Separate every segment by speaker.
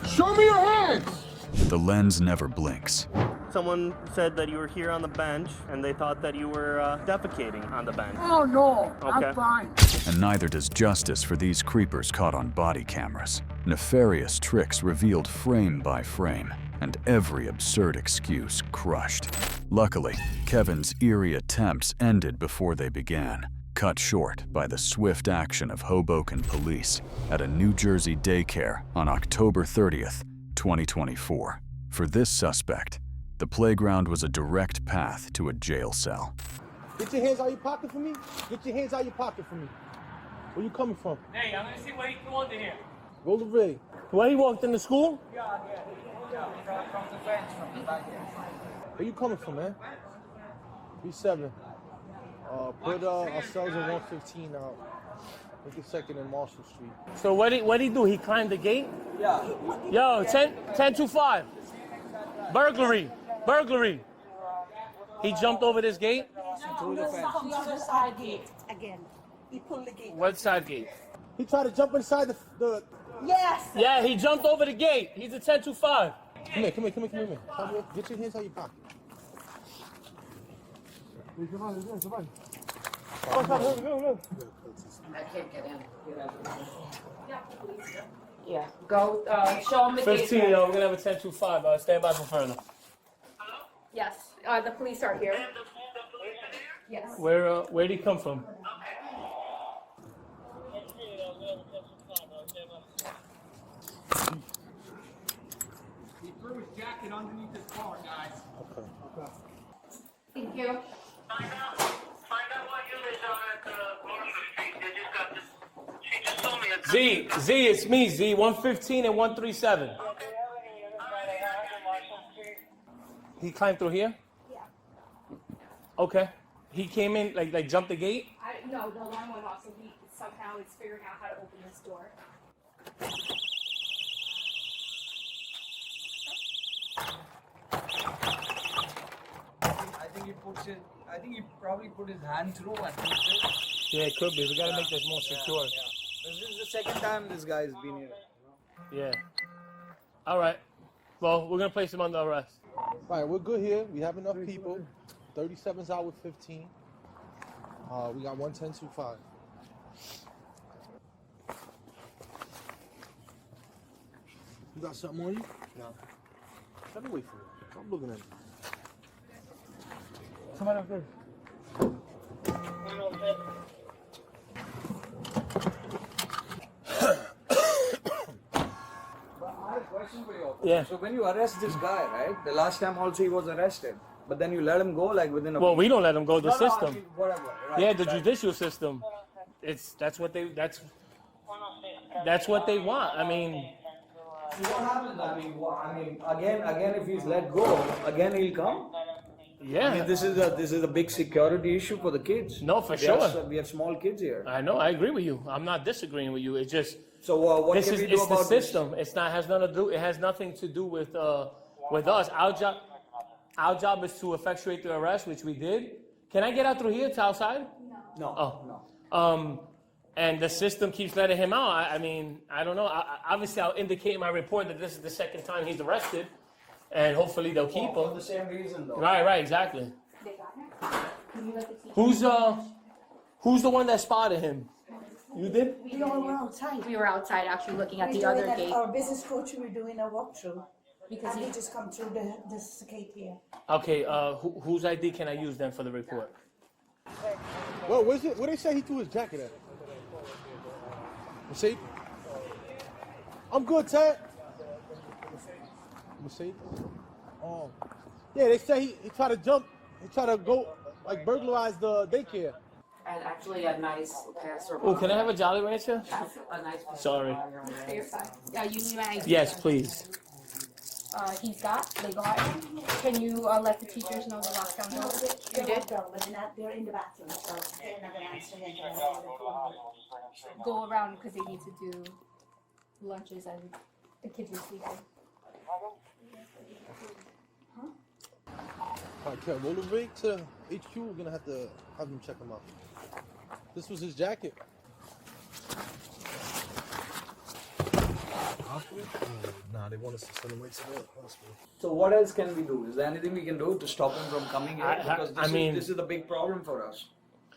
Speaker 1: Show me your hands!
Speaker 2: The lens never blinks.
Speaker 3: Someone said that you were here on the bench, and they thought that you were defecating on the bench.
Speaker 1: Oh no,
Speaker 3: Okay.
Speaker 1: I'm fine.
Speaker 2: And neither does justice for these creepers caught on body cameras. Nefarious tricks revealed frame by frame, and every absurd excuse crushed. Luckily, Kevin's eerie attempts ended before they began, cut short by the swift action of Hoboken Police at a New Jersey daycare on October 30th, 2024. For this suspect, the playground was a direct path to a jail cell.
Speaker 4: Get your hands out of your pocket for me. Get your hands out of your pocket for me. Where you coming from?
Speaker 5: Hey, I'm gonna see what he threw under here.
Speaker 4: Roll the rig.
Speaker 3: Where he walked into school?
Speaker 5: Yeah, from the bench, from the back here.
Speaker 4: Where you coming from, man? B7. Put ourselves in 115 out. Make it second in Marshall Street.
Speaker 3: So what'd he do? He climbed the gate?
Speaker 5: Yeah.
Speaker 3: Yo, 10-5. Burglary. Burglary. He jumped over this gate?
Speaker 5: Through the fence.
Speaker 6: From the other side gate again. He pulled the gate.
Speaker 3: What side gate?
Speaker 4: He tried to jump inside the
Speaker 6: Yes.
Speaker 3: Yeah, he jumped over the gate. He's a 10-5.
Speaker 4: Come here. Get your hands out of your pocket.
Speaker 7: I can't get in. Yeah, go show him the gate.
Speaker 3: 15, we're gonna have a 10-5. Stand by for further.
Speaker 7: Yes, the police are here. Yes.
Speaker 3: Where'd he come from?
Speaker 5: He threw his jacket underneath his car, guys.
Speaker 4: Okay.
Speaker 7: Thank you.
Speaker 8: Find out what unit on at Marshall Street. They just got this. She just told me.
Speaker 3: Z, it's me, Z. 115 and 137. He climbed through here?
Speaker 7: Yeah.
Speaker 3: Okay. He came in, like jumped the gate?
Speaker 7: No, the alarm went off, so he somehow is figuring out how to open this door.
Speaker 5: I think he probably put his hand through and pushed it.
Speaker 3: Yeah, it could be. We gotta make this more secure.
Speaker 5: This is the second time this guy's been here.
Speaker 3: Yeah. All right. Well, we're gonna place him under arrest.
Speaker 4: All right, we're good here. We have enough people. 37's out with 15. We got 110-5. You got something on you? No. Try to wait for it. I'm looking at you.
Speaker 3: Somebody up there.
Speaker 5: I have a question for you.
Speaker 3: Yeah.
Speaker 5: So when you arrest this guy, right? The last time also he was arrested. But then you let him go like within a
Speaker 3: Well,
Speaker 5: week.
Speaker 3: we don't let him go. The
Speaker 5: No, I
Speaker 3: system.
Speaker 5: mean, whatever. Right,
Speaker 3: Yeah, the
Speaker 5: right.
Speaker 3: judicial system. That's what they want. I mean,
Speaker 5: So what happens? I mean, again, if he's let go, again he'll come.
Speaker 3: yeah.
Speaker 5: I mean, this is a big security issue for the kids.
Speaker 3: No, for
Speaker 5: We have
Speaker 3: sure.
Speaker 5: we have small kids here.
Speaker 3: I know. I agree with you. I'm not disagreeing with you. It's just
Speaker 5: So what
Speaker 3: this
Speaker 5: can
Speaker 3: is
Speaker 5: we do
Speaker 3: it's the
Speaker 5: about this?
Speaker 3: system. It's not has nothing to do. It has nothing to do with us. Our job is to effectuate the arrest, which we did. Can I get out through here to outside?
Speaker 5: No.
Speaker 3: Oh.
Speaker 5: No.
Speaker 3: And the system keeps letting him out. I mean, I don't know. Obviously, I'll indicate in my report that this is the second time he's arrested, and hopefully they'll keep
Speaker 5: For
Speaker 3: him.
Speaker 5: the same reason though.
Speaker 3: Right, exactly.
Speaker 7: They got him. Can you let the teacher?
Speaker 3: Who's the one that spotted him? You did?
Speaker 6: We all were outside.
Speaker 7: We were outside actually looking at
Speaker 6: We're
Speaker 7: the
Speaker 6: doing
Speaker 7: other
Speaker 6: that-
Speaker 7: gate
Speaker 6: Our business coach, we were doing a walkthrough.
Speaker 7: because
Speaker 6: And
Speaker 7: he
Speaker 6: they just come through this gate here.
Speaker 3: Okay. Whose ID can I use then for the report?
Speaker 4: Well, where's it? Where they say he threw his jacket at? Mercedes? I'm good, Ted. Mercedes? Oh. Yeah, they say he tried to jump. He tried to go, like, burglarize the daycare.
Speaker 7: and actually a nice passer.
Speaker 3: Oh, can I have a Jolly Rancher?
Speaker 7: A nice passer.
Speaker 3: Sorry.
Speaker 7: For your side. You need my ID.
Speaker 3: Yes, please.
Speaker 7: They got him. Can you let the teachers know the lockdown notice? You
Speaker 6: They're
Speaker 7: did?
Speaker 6: done, but they're in the bathroom, so they're not gonna answer anything.
Speaker 7: Go around because they need to do lunches and the kids are sleeping.
Speaker 4: All right, Kev, roll the rig to HQ. We're gonna have to have him check him out. This was his jacket.
Speaker 9: Nah,
Speaker 4: Nah, they want us to send him right to the hospital.
Speaker 5: So what else can we do? Is there anything we can do to stop him from coming here? Because this is a big problem for us.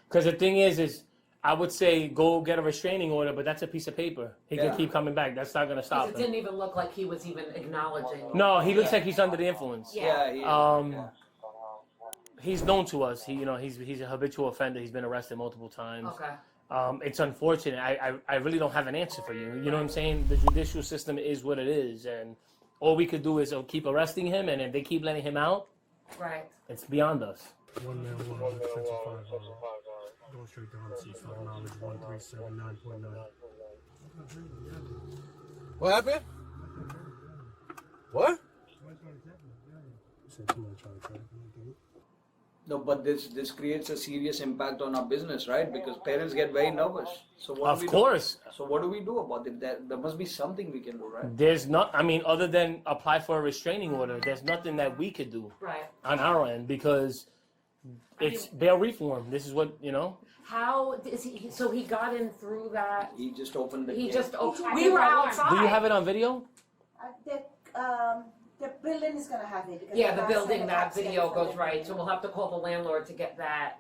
Speaker 3: Because the thing is I would say go get a restraining order, but that's a piece of paper. He can keep coming back. That's not gonna stop
Speaker 1: It
Speaker 3: him.
Speaker 1: didn't even look like he was even acknowledging.
Speaker 3: No, he looks like he's under the influence.
Speaker 1: Yeah.
Speaker 3: He's known to us. He's a habitual offender. He's been arrested multiple times.
Speaker 1: Okay.
Speaker 3: It's unfortunate. I really don't have an answer for you. You know what I'm saying? The judicial system is what it is, and all we could do is keep arresting him, and if they keep letting him out,
Speaker 1: Right.
Speaker 3: it's beyond us.
Speaker 9: 191, extension 5, going straight to Horacio, 5 knowledge, 1379.9.
Speaker 4: What happened? What?
Speaker 9: Said somebody trying to track him.
Speaker 5: No, but this creates a serious impact on our business, right? Because parents get very nervous. So what
Speaker 3: Of
Speaker 5: do we
Speaker 3: course.
Speaker 5: do? So what do we do about it? There must be something we can do, right?
Speaker 3: There's not. I mean, other than apply for a restraining order, there's nothing that we could do
Speaker 1: Right.
Speaker 3: on our end because it's bail reform. This is what
Speaker 1: How is he? So he got in through that.
Speaker 5: He just opened the
Speaker 1: He
Speaker 5: gate.
Speaker 1: just. Oh,
Speaker 6: I
Speaker 1: we
Speaker 6: think
Speaker 1: were
Speaker 6: I learned.
Speaker 1: outside.
Speaker 3: Do you have it on video?
Speaker 6: The building is gonna have it. because
Speaker 1: Yeah, the
Speaker 6: last
Speaker 1: building,
Speaker 6: time
Speaker 1: that
Speaker 6: I said
Speaker 1: video
Speaker 6: for
Speaker 1: goes
Speaker 6: the-
Speaker 1: right, so we'll have to call the landlord to get that,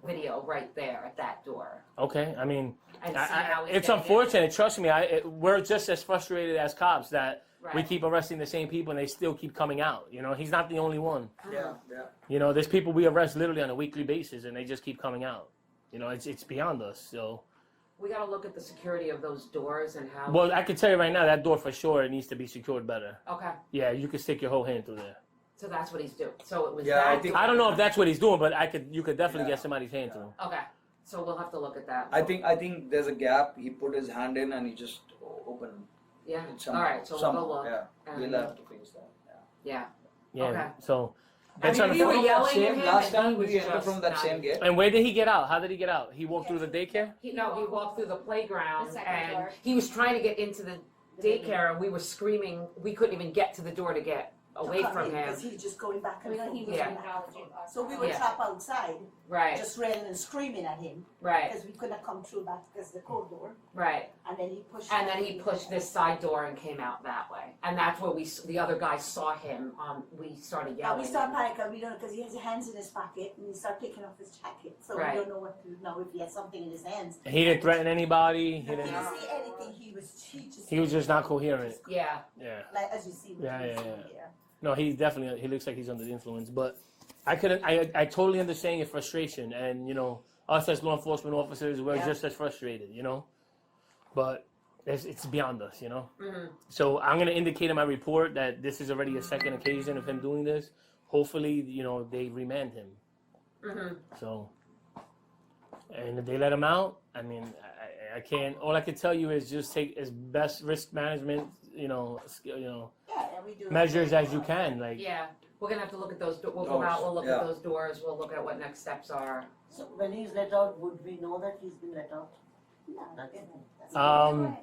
Speaker 1: video right there at that door.
Speaker 3: Okay. I mean,
Speaker 1: And see how he's
Speaker 3: it's
Speaker 1: getting it.
Speaker 3: unfortunate. Trust me. We're just as frustrated as cops that we
Speaker 1: Right.
Speaker 3: keep arresting the same people and they still keep coming out. He's not the only one.
Speaker 5: Yeah, yeah.
Speaker 3: There's people we arrest literally on a weekly basis and they just keep coming out. It's beyond us. So,
Speaker 1: We gotta look at the security of those doors and how.
Speaker 3: well, I can tell you right now that door for sure needs to be secured better.
Speaker 1: Okay,
Speaker 3: Yeah, you could stick your whole hand through there.
Speaker 1: so that's what he's doing, so it was
Speaker 5: Yeah, I
Speaker 1: that.
Speaker 5: think-
Speaker 3: I don't know if that's what he's doing, but you could definitely
Speaker 5: Yeah.
Speaker 3: get somebody's hand through.
Speaker 1: Okay, so we'll have to look at that.
Speaker 5: I think there's a gap. He put his hand in and he just opened
Speaker 1: Yeah,
Speaker 5: it somehow.
Speaker 1: alright, so we'll
Speaker 5: Somehow,
Speaker 1: go look.
Speaker 5: Yeah,
Speaker 1: And-
Speaker 5: we'll have to fix that. Yeah.
Speaker 1: Yeah,
Speaker 3: Yeah.
Speaker 1: Okay.
Speaker 3: So,
Speaker 1: I
Speaker 3: it's
Speaker 1: mean, we were
Speaker 3: unfortunate.
Speaker 1: yelling at
Speaker 5: Same
Speaker 1: him
Speaker 5: last
Speaker 1: and
Speaker 5: time
Speaker 1: he was
Speaker 5: we entered
Speaker 1: just
Speaker 5: from that
Speaker 1: not-
Speaker 5: same gate.
Speaker 3: And where did he get out? How did he get out? He walked through the daycare?
Speaker 1: He walked through the playground
Speaker 7: The second
Speaker 1: and
Speaker 7: door.
Speaker 1: he was trying to get into the daycare and we were screaming, we couldn't even get to the door to get away from him.
Speaker 6: Because he's just going back and
Speaker 7: He
Speaker 6: forth.
Speaker 7: was
Speaker 1: Yeah.
Speaker 7: acknowledging us.
Speaker 6: So we were
Speaker 1: Yeah.
Speaker 6: trapped outside,
Speaker 1: Right,
Speaker 6: just railing and screaming at him
Speaker 1: right,
Speaker 6: because we couldn't come through back because the corridor.
Speaker 1: right.
Speaker 6: And then he pushed.
Speaker 1: And then he pushed this side door and came out that way. And that's where the other guy saw him, we started
Speaker 6: And
Speaker 1: yelling.
Speaker 6: we start panicking. We don't because he has his hands in his pocket and he started taking off his jacket. So
Speaker 1: Right.
Speaker 6: we don't know what to do now if he has something in his hands.
Speaker 3: He didn't threaten anybody. He
Speaker 6: He
Speaker 3: didn't.
Speaker 6: didn't see anything. He
Speaker 3: He was just not coherent.
Speaker 1: Yeah,
Speaker 3: Yeah.
Speaker 6: like as you see. With
Speaker 3: Yeah,
Speaker 6: him
Speaker 3: yeah,
Speaker 6: here.
Speaker 3: No, he looks like he's under the influence. But I totally understand your frustration. And, us as law enforcement officers, we're just as frustrated, But it's beyond us, So I'm going to indicate in my report that this is already a second occasion of him doing this. Hopefully, they remand him. So, and if they let him out, I mean, I can't. All I can tell you is just take as best risk management,
Speaker 6: Yeah, and we do.
Speaker 3: measures as you can. Like,
Speaker 1: yeah. We're gonna have to look at those, we'll go out, we'll look at those doors, we'll look at what next steps are.
Speaker 10: So when he's let out, would we know that he's been let out?
Speaker 6: No,
Speaker 3: Um,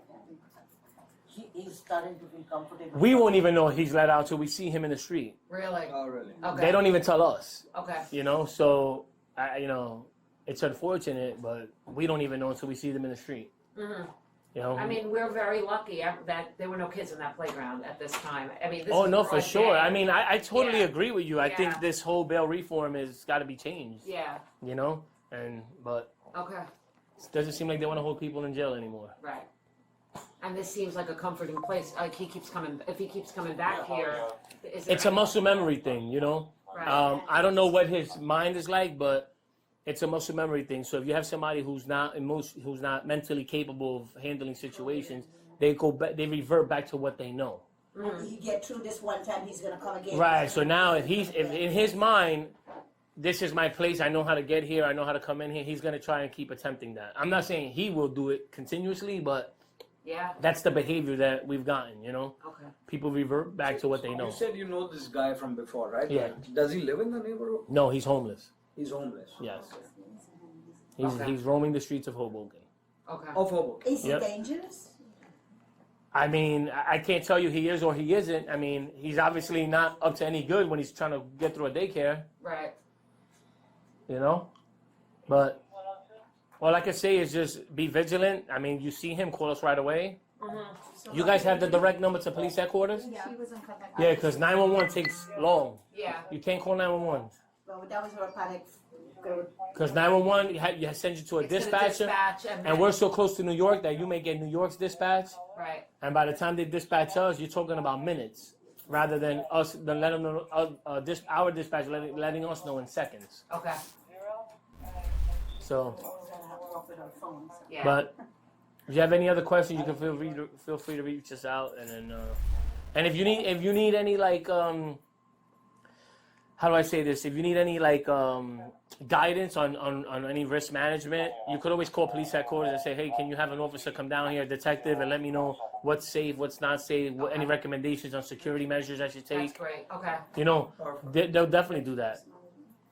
Speaker 10: He's starting to feel comfortable.
Speaker 3: we won't even know he's let out till we see him in the street.
Speaker 1: Really?
Speaker 5: Oh, really?
Speaker 1: Okay.
Speaker 3: They don't even tell us,
Speaker 1: Okay,
Speaker 3: So, it's unfortunate, but we don't even know until we see them in the street.
Speaker 1: I mean, we're very lucky that there were no kids in that playground at this time. I mean, this
Speaker 3: Oh
Speaker 1: is
Speaker 3: no, for
Speaker 1: broad
Speaker 3: sure.
Speaker 1: day.
Speaker 3: I mean, I totally
Speaker 1: Yeah.
Speaker 3: agree with you. I
Speaker 1: Yeah.
Speaker 3: think this whole bail reform has got to be changed.
Speaker 1: Yeah,
Speaker 3: But
Speaker 1: okay,
Speaker 3: it doesn't seem like they want to hold people in jail anymore.
Speaker 1: right. And this seems like a comforting place, like if he keeps coming back here, is there
Speaker 3: It's a muscle memory thing,
Speaker 1: Right.
Speaker 3: I don't know what his mind is like, but it's a muscle memory thing. So if you have somebody who's not who's not mentally capable of handling situations, they revert back to what they know.
Speaker 6: And he get through this one time, he's gonna come again.
Speaker 3: Right. So now if in his mind, this is my place, I know how to get here, I know how to come in here, he's gonna try and keep attempting that. I'm not saying he will do it continuously, but
Speaker 1: Yeah,
Speaker 3: that's the behavior that we've gotten,
Speaker 1: okay.
Speaker 3: People revert back to what they know.
Speaker 5: You said you know this guy from before, right?
Speaker 3: Yeah.
Speaker 5: Does he live in the neighborhood?
Speaker 3: No, he's homeless.
Speaker 5: He's homeless.
Speaker 3: Yes.
Speaker 1: Okay.
Speaker 3: He's roaming the streets of Hoboken.
Speaker 1: Okay.
Speaker 5: Of Hoboken.
Speaker 6: Is he
Speaker 3: Yep.
Speaker 6: dangerous?
Speaker 3: I mean, I can't tell you he is or he isn't. I mean, he's obviously not up to any good when he's trying to get through a daycare,
Speaker 1: Right.
Speaker 3: But all I can say is just be vigilant. I mean, you see him, call us right away. You guys have the direct number to police headquarters?
Speaker 6: She was in contact.
Speaker 3: Yeah, because 911 takes long.
Speaker 1: Yeah.
Speaker 3: You can't call 911.
Speaker 6: Well, that was her panic.
Speaker 3: Because 911, you send you to a
Speaker 1: It's gonna
Speaker 3: dispatcher.
Speaker 1: dispatch
Speaker 3: And we're so close to New York that you may get New York's dispatch.
Speaker 1: Right.
Speaker 3: And by the time they dispatch us, you're talking about minutes. Rather than us, than let them know, our dispatch letting us know in seconds.
Speaker 1: Okay.
Speaker 3: So,
Speaker 1: Yeah.
Speaker 3: but if you have any other questions, you can feel free to reach us out, and then and if you need any like how do I say this? If you need any like guidance on any risk management, you could always call police headquarters and say, hey, can you have an officer come down here, a detective, and let me know what's safe, what's not safe, what, any recommendations on security measures I should take.
Speaker 1: That's great. Okay.
Speaker 3: You know, they'll definitely do that.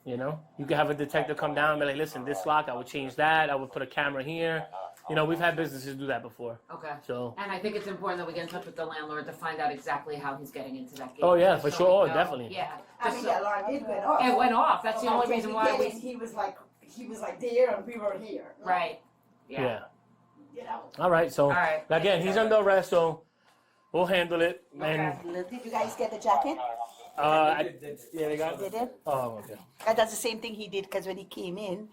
Speaker 3: You know, you can have a detective come down and be like, listen, this lock, I would change that. I would put a camera here. You know, we've had businesses do that before.
Speaker 1: Okay.
Speaker 3: So.
Speaker 1: And I think it's important that we get in touch with the landlord to find out exactly how he's getting into that gate.
Speaker 3: Oh yeah,
Speaker 1: Just
Speaker 3: for
Speaker 1: so
Speaker 3: sure.
Speaker 1: we
Speaker 3: Oh,
Speaker 1: know.
Speaker 3: definitely.
Speaker 1: Yeah.
Speaker 6: I mean, the alarm did went off.
Speaker 1: It went off. That's the only reason why we.
Speaker 6: He was like there and we were here.
Speaker 1: Right.
Speaker 3: Yeah.
Speaker 6: You know.
Speaker 3: All right. So
Speaker 1: right.
Speaker 3: again, he's under arrest, so we'll handle it. And
Speaker 6: Did you guys get the jacket?
Speaker 3: yeah, they got
Speaker 6: They
Speaker 3: it.
Speaker 6: did?
Speaker 3: Oh, okay.
Speaker 6: That's the same thing he did because when he came in,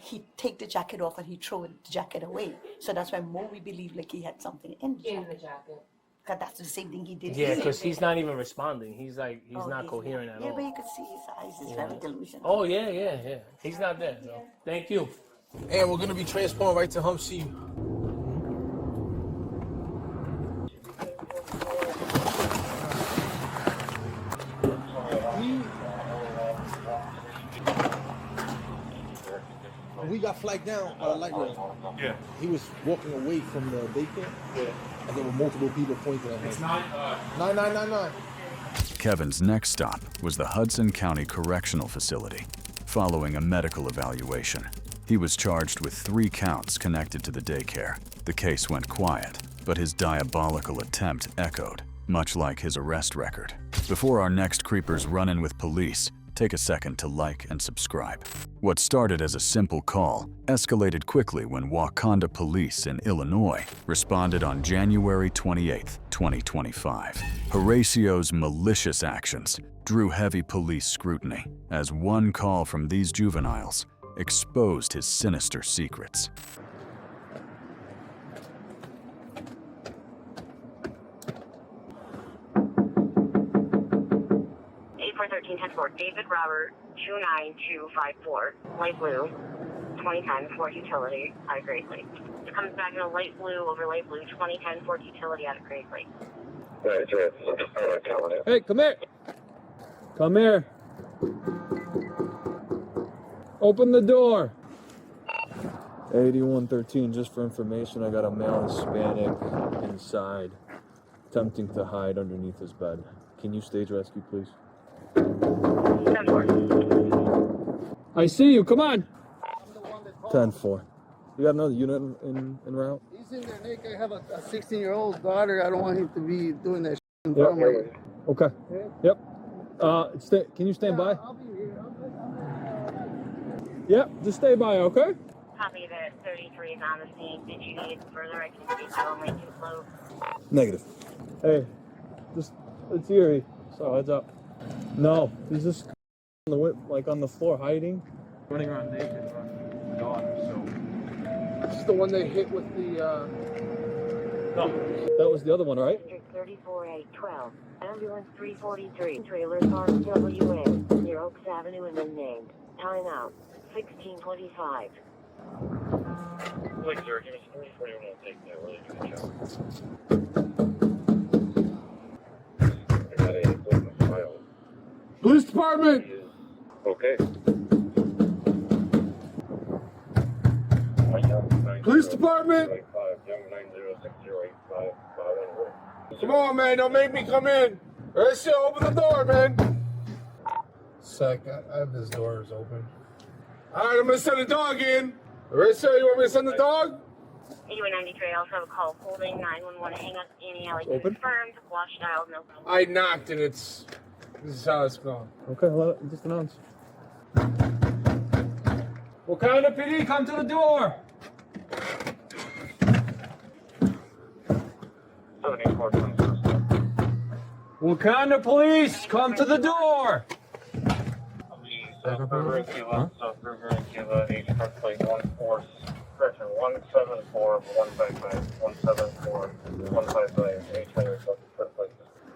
Speaker 6: he take the jacket off and he throw the jacket away. So that's why more we believe like he had something in the
Speaker 1: In
Speaker 6: jacket.
Speaker 1: the jacket.
Speaker 6: Because that's the same thing he did.
Speaker 3: Yeah,
Speaker 6: here.
Speaker 3: because he's not even responding. He's like, he's
Speaker 6: Oh,
Speaker 3: not coherent at
Speaker 6: Yeah, but
Speaker 3: all.
Speaker 6: you could see his eyes. It's very delusional.
Speaker 3: Oh yeah, yeah, yeah. He's not there. So thank you.
Speaker 4: And we're gonna be transporting right to Hump C. We got flagged down by the light rail.
Speaker 9: Yeah.
Speaker 4: He was walking away from the daycare. Yeah. And there were multiple people pointing at him. It's 9999.
Speaker 2: Kevin's next stop was the Hudson County Correctional Facility. Following a medical evaluation, he was charged with 3 counts connected to the daycare. The case went quiet, but his diabolical attempt echoed, much like his arrest record. Before our next creepers run in with police, take a second to like and subscribe. What started as a simple call escalated quickly when Wauconda Police in Illinois responded on January 28, 2025. Horacio's malicious actions drew heavy police scrutiny as one call from these juveniles exposed his sinister secrets.
Speaker 11: David Robert 29254, light blue, 2010 Ford Utility out of Great Lake. It comes back in a light blue over light blue, 2010 Ford Utility out of Great Lake.
Speaker 4: Hey, come here. Come here. Open the door. 8113, just for information, I got a male Hispanic inside, attempting to hide underneath his bed. Can you stage rescue, please? I see you, come on. 10-4. You got another unit in route?
Speaker 12: He's in there, Nick. I have a 16-year-old daughter. I don't want him to be doing that shit in front of me.
Speaker 4: Okay. Yep. Can you stand by?
Speaker 12: I'll be here.
Speaker 4: Yep, just stay by, okay?
Speaker 11: Copy that 33 is on the scene. Did you need further? I can speak to only too close.
Speaker 4: Negative. Hey, it's eerie. So heads up. No, he's just on the floor hiding.
Speaker 9: Running around naked on the daughter, so.
Speaker 12: This is the one they hit with the,
Speaker 4: No, that was the other one, right?
Speaker 11: 34812, ambulance 343, trailers on WN, near Oaks Avenue and then named. Time out, 1625.
Speaker 9: Like, sir, give us 341 and take that. Really good job. I got a file.
Speaker 12: Police Department!
Speaker 9: Okay.
Speaker 12: Police Department! Come on, man, don't make me come in. Horacio, open the door, man. Sec, I have this doors open. All right, I'm gonna send the dog in. Horacio, you want me to send the dog?
Speaker 11: 8193, I also have a call holding 911 hang up in the alley.
Speaker 4: Open.
Speaker 11: Confirmed, watch dial, no problem.
Speaker 12: I knocked and this is how it's going.
Speaker 4: Okay, just announce.
Speaker 12: Wauconda PD, come to the door.
Speaker 13: Wauconda Police, come to the door!
Speaker 8: Huh? 174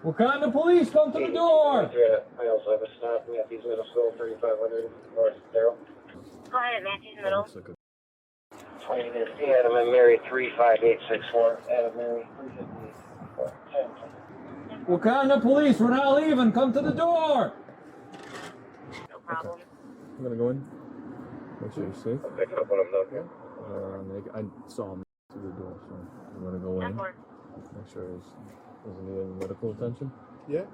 Speaker 13: Wauconda Police, come to the door!
Speaker 8: I also have a stop. Matthews Middle School, 3500 North Darrell.
Speaker 11: Go ahead, Matthews Middle.
Speaker 8: Adam and Mary 35864. Adam Mary 35864.
Speaker 13: Wauconda Police, we're not leaving, come to the door!
Speaker 11: No problem.
Speaker 4: I'm gonna go in. Make sure you're safe.
Speaker 8: I'll pick up when I'm done here.
Speaker 4: I saw him through the door, so I'm gonna go in. Make sure he doesn't need any medical attention.
Speaker 12: Yeah,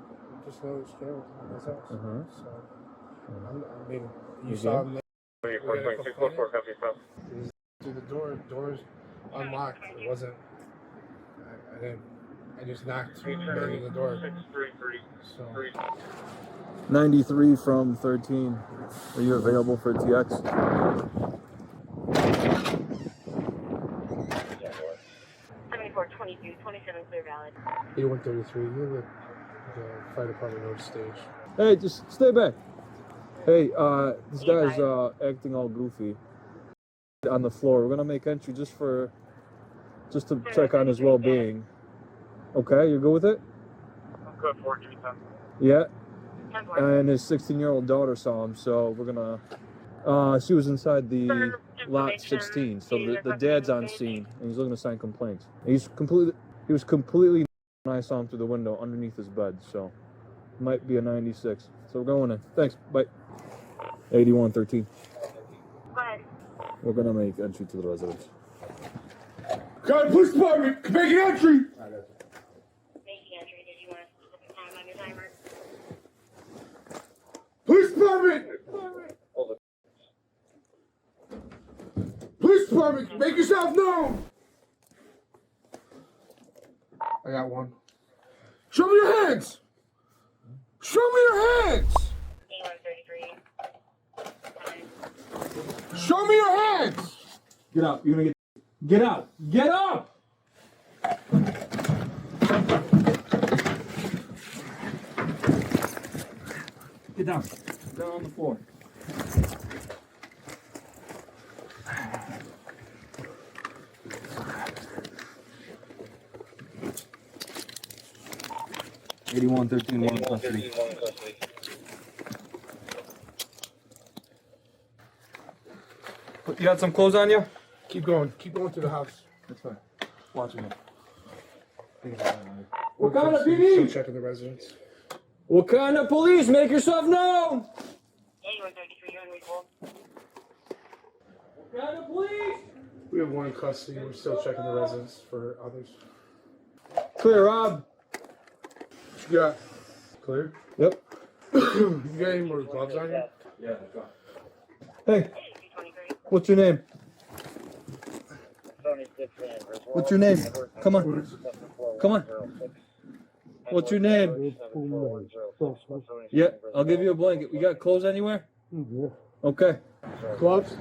Speaker 12: just know it's scared with his house. So, I mean, you
Speaker 4: You
Speaker 12: saw
Speaker 4: good?
Speaker 12: him
Speaker 8: Through
Speaker 12: the doors unlocked. It wasn't. I just knocked banging the door. So
Speaker 4: 93 from 13. Are you available for TX?
Speaker 11: 7422, 27 clear valid.
Speaker 12: 8133. You're the fire department road stage.
Speaker 4: Hey, just stay back. Hey, this guy's acting all goofy on the floor. We're gonna make entry just to check on his well-being. Okay, you're good with it?
Speaker 8: I'm good for it. Give me 10.
Speaker 4: Yeah. And his 16-year-old daughter saw him, so we're gonna. She was inside the lot 16, so the dad's on scene, and he's looking to sign complaints. He was completely when I saw him through the window underneath his bed, so might be a 96. So we're going in. Thanks. Bye. 8113.
Speaker 11: Go ahead.
Speaker 4: We're gonna make entry to the residence.
Speaker 12: God, police department, making entry.
Speaker 11: Making entry. Did you want a specific time on your timer?
Speaker 12: Police department. Police department, make yourself known. I got one. Show me your hands. Show me your hands.
Speaker 11: 8133.
Speaker 12: Show me your hands.
Speaker 13: Get out, you're gonna get out! Get up! Get down. Down on the floor.
Speaker 4: Eighty-one 13 1 custody. You got some clothes on you?
Speaker 12: Keep going through the house.
Speaker 4: That's fine. Watch me.
Speaker 13: Wauconda
Speaker 12: Still
Speaker 13: PD!
Speaker 12: checking the residence.
Speaker 13: Wauconda Police, make yourself known!
Speaker 11: 8133, you're unreachable.
Speaker 13: Wauconda Police!
Speaker 12: We have one in custody. We're still checking the residence for others.
Speaker 4: Clear, Rob.
Speaker 12: What you got? Clear?
Speaker 4: Yep.
Speaker 12: You got any more gloves on you?
Speaker 13: Yeah,
Speaker 4: Hey, what's your name? What's your name? Come on. Come on. What's your name? Yeah, I'll give you a blanket. You got clothes anywhere?
Speaker 12: Yeah.
Speaker 4: Okay.
Speaker 12: Gloves?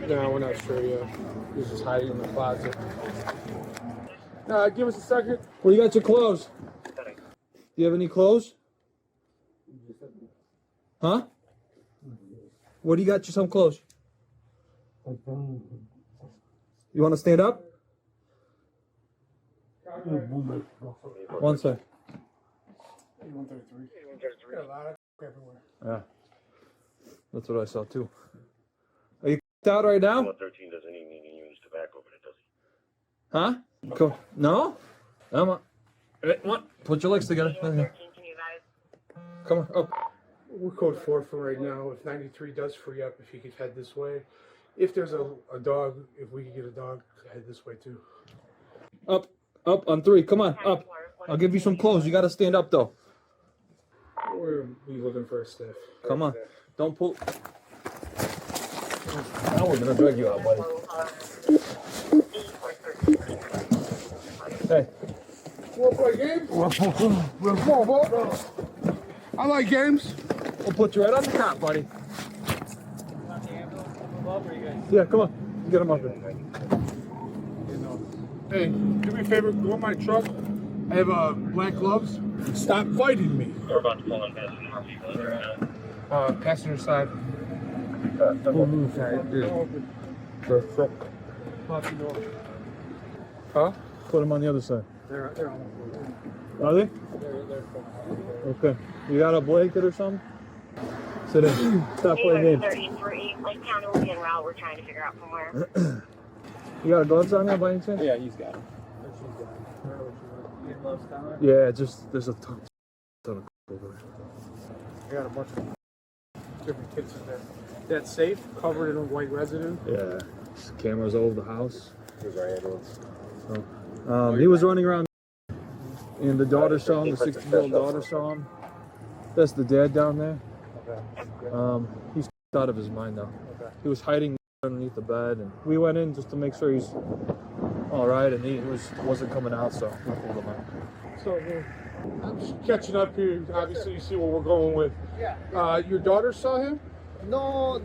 Speaker 12: No, we're not sure yet. He's just hiding in the closet. Give us a second.
Speaker 4: Where you got your clothes? Do you have any clothes? Huh? Where do you got you some clothes? You want to stand up? One sec.
Speaker 12: 8133. Got a lot of everywhere.
Speaker 4: Yeah. That's what I saw too. Are you out right now?
Speaker 8: 113 doesn't even use tobacco, but it does.
Speaker 4: Huh? Cool. No? Come on. Come on. Put your legs together. Come on. Up.
Speaker 12: We're code 4 for right now. If 93 does free up, if he could head this way. If there's a dog, if we could get a dog, head this way too.
Speaker 4: Up. Up on 3. Come on. Up. I'll give you some clothes. You got to stand up though.
Speaker 12: We're looking for a stiff.
Speaker 4: Come on. Don't pull. Now we're going to drag you out, buddy. Hey.
Speaker 12: You want to play games? Come on, bro. I like games.
Speaker 4: We'll put you right on the top, buddy. Yeah, come on. Get him up here.
Speaker 12: Hey, do me a favor, go in my truck. I have black gloves. Stop fighting me.
Speaker 8: We're about to pull in
Speaker 4: Passenger side. Huh? Put them on the other side.
Speaker 9: They're
Speaker 4: Are they? Okay. You got a blanket or something? Sit in. Stop playing games.
Speaker 11: 33, Lake County will be en route. We're trying to figure out from where.
Speaker 4: You got a gloves on there by any chance?
Speaker 9: Yeah, he's got them.
Speaker 4: Yeah, just there's a ton of over there.
Speaker 9: I got a bunch of different kits in there. That safe covered in white residue.
Speaker 4: Yeah. Cameras all over the house. So, he was running around and the daughter saw him, the 16-year-old daughter saw him. That's the dad down there. He's out of his mind now. He was hiding underneath the bed, and we went in just to make sure he's all right, and he wasn't coming out, so we pulled him out.
Speaker 12: So, I'm just catching up here. Obviously, you see what we're going with. Your daughter saw him?
Speaker 14: No,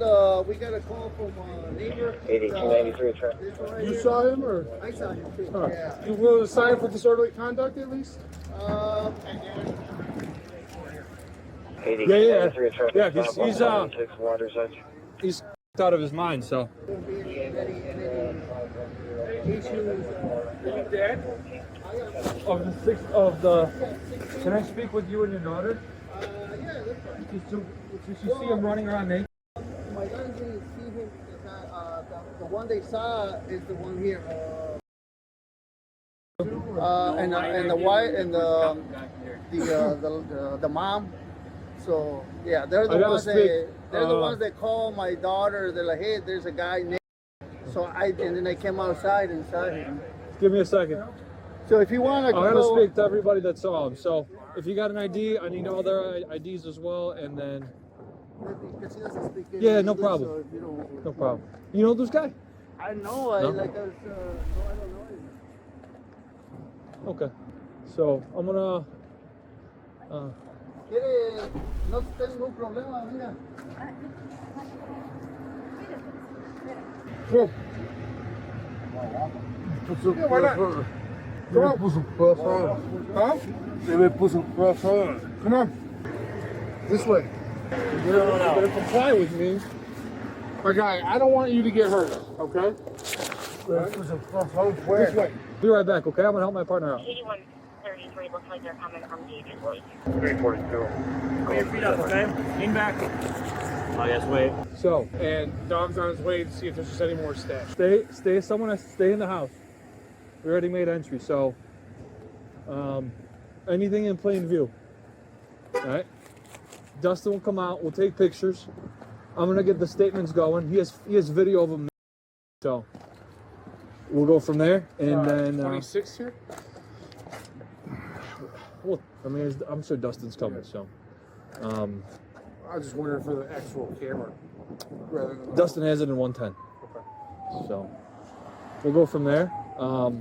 Speaker 14: we got a call from a neighbor.
Speaker 8: 8293.
Speaker 12: You saw him, or?
Speaker 14: I saw him too.
Speaker 12: Yeah. You willing to sign for disorderly conduct at least?
Speaker 4: Yeah. He's out of his mind, so.
Speaker 14: Dad?
Speaker 4: Can I speak with you and your daughter?
Speaker 14: Yeah, that's fine.
Speaker 4: Did you see him running around naked?
Speaker 14: My daughter didn't see him. The one they saw is the one here. And the wife and the mom. So yeah, they're the ones that call my daughter. They're like, hey, there's a guy naked. So and then I came outside and saw him.
Speaker 4: Give me a second.
Speaker 14: So if you want to,
Speaker 4: I'm gonna speak to everybody that saw him. So if you got an ID, I need all their IDs as well, and then.
Speaker 14: Because he doesn't speak
Speaker 4: Yeah,
Speaker 14: English,
Speaker 4: no problem.
Speaker 14: so if you don't,
Speaker 4: No problem. You know this guy?
Speaker 14: I know.
Speaker 4: No?
Speaker 14: I don't know him.
Speaker 4: Okay. So I'm gonna.
Speaker 14: ¿Quiere? No tengo problema, mira.
Speaker 12: Sure. Yeah, why not? Come on. Put some cross on. Huh? They may put some cross on. Come on. This way. You better comply with me. My guy, I don't want you to get hurt, okay? Put some cross on. This way.
Speaker 4: Be right back, okay? I'm gonna help my partner out.
Speaker 11: 8133 looks like they're coming from David Lake.
Speaker 8: 342.
Speaker 3: Put your feet up, okay? Lean back. Oh, yes, wait.
Speaker 4: So
Speaker 12: And dog's on his way to see if there's just any more stash.
Speaker 4: someone has to stay in the house. We already made entry, so anything in plain view. All right. Dustin will come out. We'll take pictures. I'm gonna get the statements going. He has video of him, so we'll go from there. And then
Speaker 12: 26 here.
Speaker 4: well, I mean, I'm sure Dustin's coming. So
Speaker 12: I was just wondering for the actual camera. Rather than
Speaker 4: Dustin has it in 110.
Speaker 12: Okay.
Speaker 4: So we'll go from there. Well,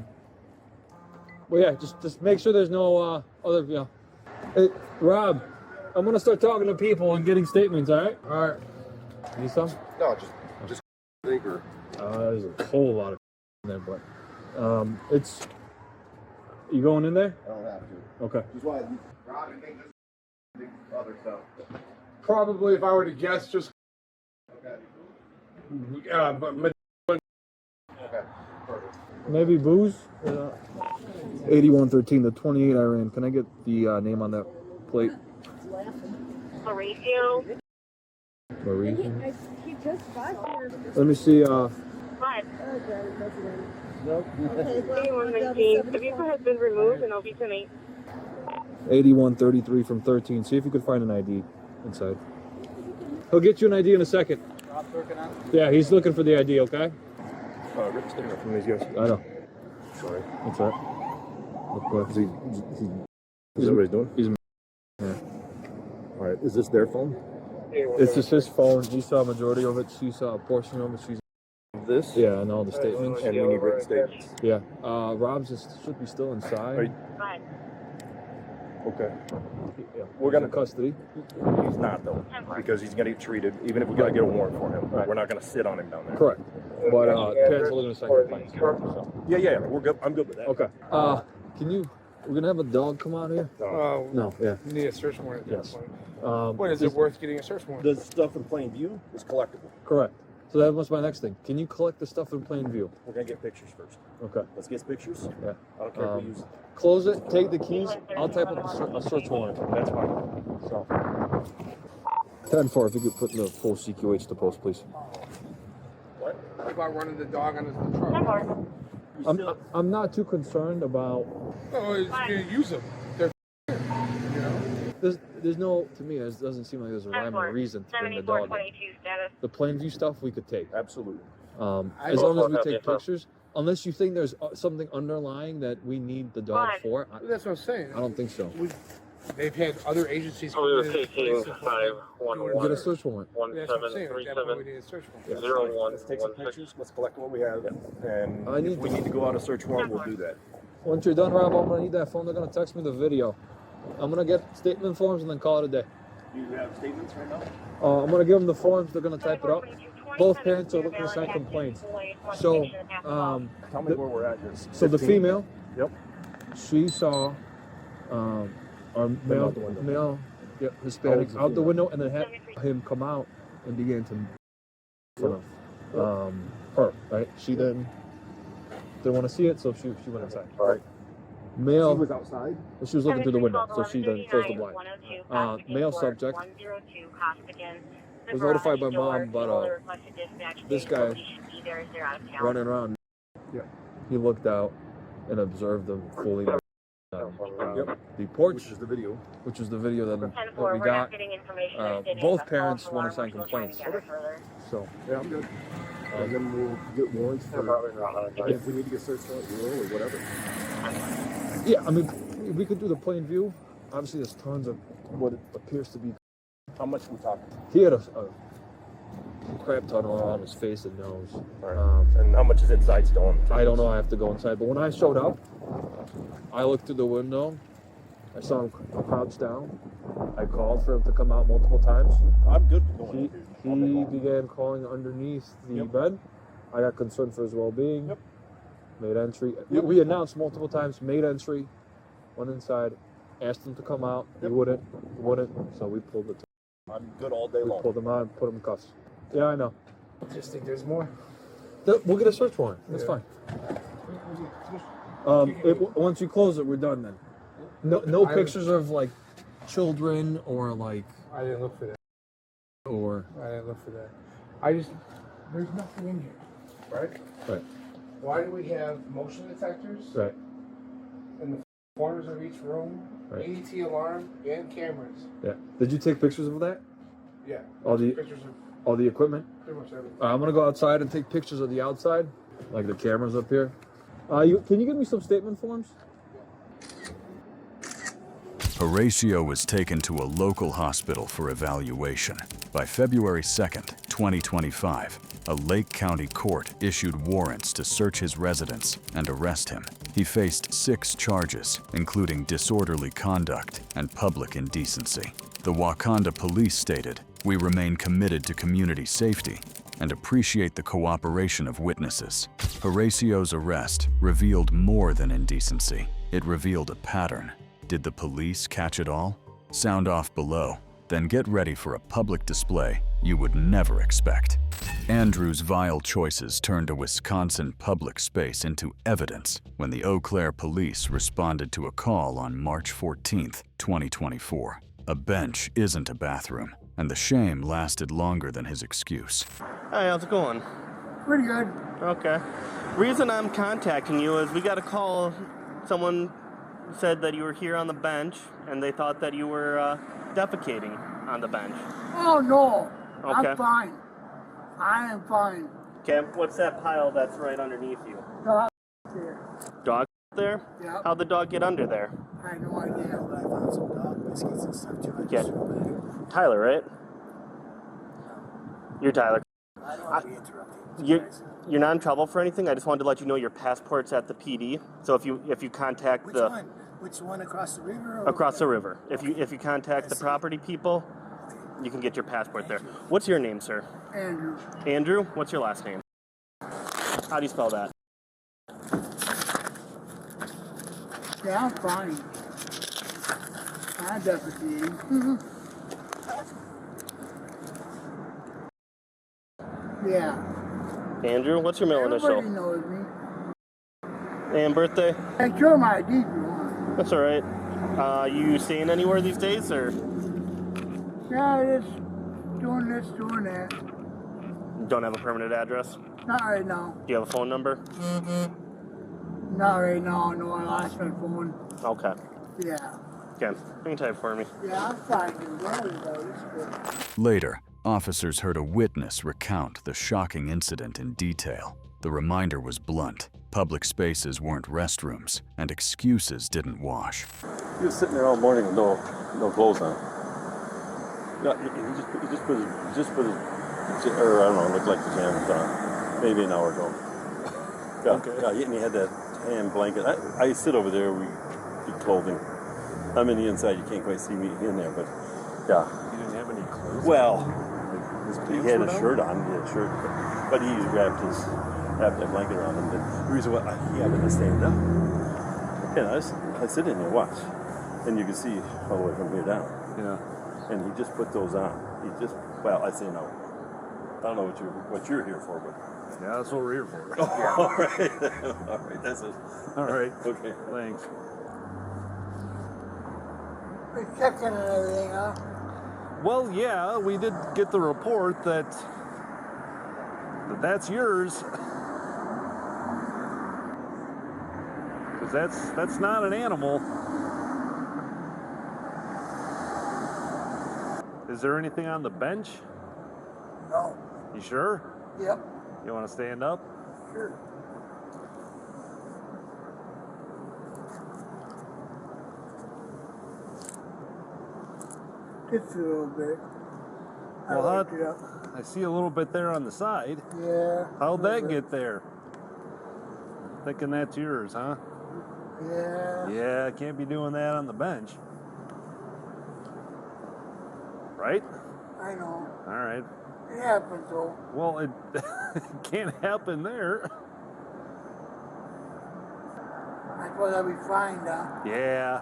Speaker 4: yeah, just make sure there's no other, Hey, Rob, I'm gonna start talking to people and getting statements. All right.
Speaker 12: All right.
Speaker 4: Need some?
Speaker 15: No, just bigger.
Speaker 4: There's a whole lot of in there, but it's. You going in there?
Speaker 15: I don't have to.
Speaker 4: Okay.
Speaker 15: Just why Rob and make this other stuff.
Speaker 12: Probably, if I were to guess, just.
Speaker 15: Okay.
Speaker 12: But
Speaker 15: Okay. Perfect.
Speaker 4: Maybe booze. 8113, the 28 I ran. Can I get the name on that plate?
Speaker 11: Horacio.
Speaker 4: Marie.
Speaker 16: He just got here.
Speaker 4: Let me see.
Speaker 11: What?
Speaker 4: Nope.
Speaker 11: 8119. The vehicle has been removed and will be tonight.
Speaker 4: 8133 from 13. See if you could find an ID inside. He'll get you an ID in a second.
Speaker 14: Rob's working on it.
Speaker 4: Yeah, he's looking for the ID. Okay.
Speaker 15: Rick's taking it from these guys.
Speaker 4: I know.
Speaker 15: Sorry.
Speaker 4: That's all right.
Speaker 15: Is that what he's doing?
Speaker 4: He's. Yeah.
Speaker 15: All right. Is this their phone?
Speaker 4: It's just his phone. He saw a majority of it. She saw a portion of it. She's.
Speaker 15: This?
Speaker 4: Yeah, and all the statements.
Speaker 15: And we need written statements.
Speaker 4: Yeah. Rob's should be still inside.
Speaker 11: What?
Speaker 15: Okay.
Speaker 4: Yeah.
Speaker 15: We're gonna
Speaker 4: custody.
Speaker 15: He's not though, because he's gonna get treated. Even if we gotta get a warrant for him, we're not gonna sit on him down there.
Speaker 4: Correct. But parents are looking to second complaints. So.
Speaker 15: Yeah, we're good. I'm good with that.
Speaker 4: Okay. We're gonna have a dog come out here. No. Yeah.
Speaker 12: You need a search warrant at that
Speaker 4: Yes.
Speaker 12: point. What is it worth getting a search warrant?
Speaker 15: The stuff in plain view is collectible.
Speaker 4: Correct. So that was my next thing. Can you collect the stuff in plain view?
Speaker 15: We're gonna get pictures first.
Speaker 4: Okay.
Speaker 15: Let's get pictures.
Speaker 4: Yeah.
Speaker 15: I don't care if we use it.
Speaker 4: Close it. Take the keys. I'll type up a search warrant.
Speaker 15: That's fine.
Speaker 4: So. 10-4, if you could put the full CQH to post, please.
Speaker 12: What about running the dog on his truck?
Speaker 4: I'm not too concerned about.
Speaker 12: No, he's gonna use them. They're you know.
Speaker 4: There's no, to me, it doesn't seem like there's a rhyme or reason to bring the dog in. The plain view stuff we could take.
Speaker 15: Absolutely.
Speaker 4: As long as we take pictures, unless you think there's something underlying that we need the dog for.
Speaker 12: That's what I'm saying.
Speaker 4: I don't think so.
Speaker 12: They've had other agencies.
Speaker 8: We were taking 511.
Speaker 4: Get a search warrant.
Speaker 8: 1737
Speaker 15: Let's take some pictures. Let's collect what we have, and if we need to go out a search warrant, we'll do that.
Speaker 4: Once you're done, Rob, I'm gonna need that phone. They're gonna text me the video. I'm gonna get statement forms and then call it a day.
Speaker 15: You have statements right now?
Speaker 4: I'm gonna give them the forms. They're gonna type it up. Both parents are looking to sign complaints. So,
Speaker 15: tell me where we're at here.
Speaker 4: So the
Speaker 15: 15?
Speaker 4: female,
Speaker 15: Yep.
Speaker 4: she saw our male, Hispanic
Speaker 15: Oh,
Speaker 4: out the window, and then had him come out and began to in front of her. Right? She then didn't want to see it, so she went inside.
Speaker 15: All right.
Speaker 4: Male.
Speaker 15: She was outside.
Speaker 4: She was looking through the window, so she then closed the blind. Male subject was notified by mom about this guy running around.
Speaker 15: Yeah.
Speaker 4: He looked out and observed them fully. The porch, which is the video that we got. Both parents want to sign complaints. So
Speaker 15: yeah, I'm good. And then we'll get warrants for if we need to get searched out or whatever.
Speaker 4: Yeah, I mean, we could do the plain view. Obviously, there's tons of what appears to be.
Speaker 15: How much we talking?
Speaker 4: He had a crap ton around his face and nose.
Speaker 15: Right. And how much is inside still?
Speaker 4: I don't know. I have to go inside. But when I showed up, I looked through the window. I saw him crouched down. I called for him to come out multiple times.
Speaker 15: I'm good with going.
Speaker 4: He began crawling underneath the bed. I got concerned for his well-being.
Speaker 15: Yep.
Speaker 4: Made entry. Yep. We announced multiple times. Made entry. Went inside. Asked him to come out. He wouldn't. So we pulled the.
Speaker 15: I'm good all day long.
Speaker 4: We pulled him out and put him in cuffs. Yeah, I know.
Speaker 12: Just think there's more.
Speaker 4: We'll get a search warrant. That's fine. Once you close it, we're done then. No pictures of like children or like.
Speaker 12: I didn't look for that.
Speaker 4: Or.
Speaker 12: I didn't look for that. There's nothing in here, right?
Speaker 4: Right.
Speaker 12: Why do we have motion detectors?
Speaker 4: Right.
Speaker 12: In the corners of each room,
Speaker 4: Right.
Speaker 12: AET alarm and cameras.
Speaker 4: Yeah. Did you take pictures of that?
Speaker 12: Yeah.
Speaker 4: All the
Speaker 12: pictures of
Speaker 4: all the equipment.
Speaker 12: pretty much everything.
Speaker 4: I'm gonna go outside and take pictures of the outside, like the cameras up here. Can you give me some statement forms?
Speaker 2: Horacio was taken to a local hospital for evaluation. By February 2nd, 2025, a Lake County court issued warrants to search his residence and arrest him. He faced 6 charges, including disorderly conduct and public indecency. The Wauconda Police stated, "We remain committed to community safety and appreciate the cooperation of witnesses." Horacio's arrest revealed more than indecency. It revealed a pattern. Did the police catch it all? Sound off below, then get ready for a public display you would never expect. Andrew's vile choices turned a Wisconsin public space into evidence when the Eau Claire Police responded to a call on March 14th, 2024. A bench isn't a bathroom, and the shame lasted longer than his excuse.
Speaker 3: Hey, how's it going?
Speaker 14: Pretty good.
Speaker 3: Okay. Reason I'm contacting you is we got a call. Someone said that you were here on the bench, and they thought that you were defecating on the bench.
Speaker 14: Oh, no.
Speaker 3: Okay.
Speaker 14: I'm fine. I am fine.
Speaker 3: Okay, what's that pile that's right underneath you?
Speaker 14: Dog there.
Speaker 3: Dog there?
Speaker 14: Yeah.
Speaker 3: How'd the dog get under there?
Speaker 14: I have no idea, but I found some dog biscuits and stuff too.
Speaker 3: Yeah. Tyler, right? You're Tyler.
Speaker 14: I don't want to be interrupting.
Speaker 3: You're not in trouble for anything. I just wanted to let you know your passport's at the PD. So if you contact
Speaker 14: Which
Speaker 3: the
Speaker 14: one? Which one, across the river?
Speaker 17: Across the river. If you contact the property people, you can get your passport there. What's your name, sir?
Speaker 14: Andrew.
Speaker 17: Andrew? What's your last name? How do you spell that?
Speaker 14: Yeah, I'm fine. I'm definitely. Yeah.
Speaker 17: Andrew? What's your middle
Speaker 14: Everybody
Speaker 17: initial?
Speaker 14: knows me.
Speaker 17: And birthday?
Speaker 14: I show my ID if you want.
Speaker 17: That's alright. You staying anywhere these days, or?
Speaker 14: Yeah, just doing this, doing that.
Speaker 17: You don't have a permanent address?
Speaker 14: Not right now.
Speaker 17: Do you have a phone number?
Speaker 14: Not right now. No, I lost my phone.
Speaker 17: Okay.
Speaker 14: Yeah.
Speaker 17: Again, you can type for me.
Speaker 14: Yeah, I'm fine. It's good.
Speaker 2: Later, officers heard a witness recount the shocking incident in detail. The reminder was blunt. Public spaces weren't restrooms, and excuses didn't wash.
Speaker 15: He was sitting there all morning with no clothes on. No, he just put his, or I don't know, looked like pajamas on, maybe an hour ago. Yeah, okay. Yeah, and he had that tan blanket. I sit over there, we do clothing. I'm in the inside, you can't quite see me in there, but yeah.
Speaker 9: You didn't have any clothes?
Speaker 15: Well, he had a shirt on, but he wrapped that blanket around him. But the reason why he happened to stand up, and I sit in there, watch, and you can see all the way from here down.
Speaker 9: Yeah.
Speaker 15: And he just put those on. Well, I say no. I don't know what you're here for, but
Speaker 9: yeah, that's what we're here for.
Speaker 15: yeah. All right, all right, that's it.
Speaker 9: All right,
Speaker 15: okay,
Speaker 9: thanks.
Speaker 14: We're checking and everything, huh?
Speaker 9: Well, yeah, we did get the report that that's yours. Because that's not an animal. Is there anything on the bench?
Speaker 14: No.
Speaker 9: You sure?
Speaker 14: Yep.
Speaker 9: You want to stand up?
Speaker 14: Sure. Just a little bit.
Speaker 9: Well, I see a little bit there on the side.
Speaker 14: Yeah.
Speaker 9: How'd that get there? Thinking that's yours, huh?
Speaker 14: Yeah.
Speaker 9: Yeah, can't be doing that on the bench. Right?
Speaker 14: I know.
Speaker 9: All right.
Speaker 14: It happens though.
Speaker 9: Well, it can't happen there.
Speaker 14: I suppose I'll be fined, huh?
Speaker 9: Yeah,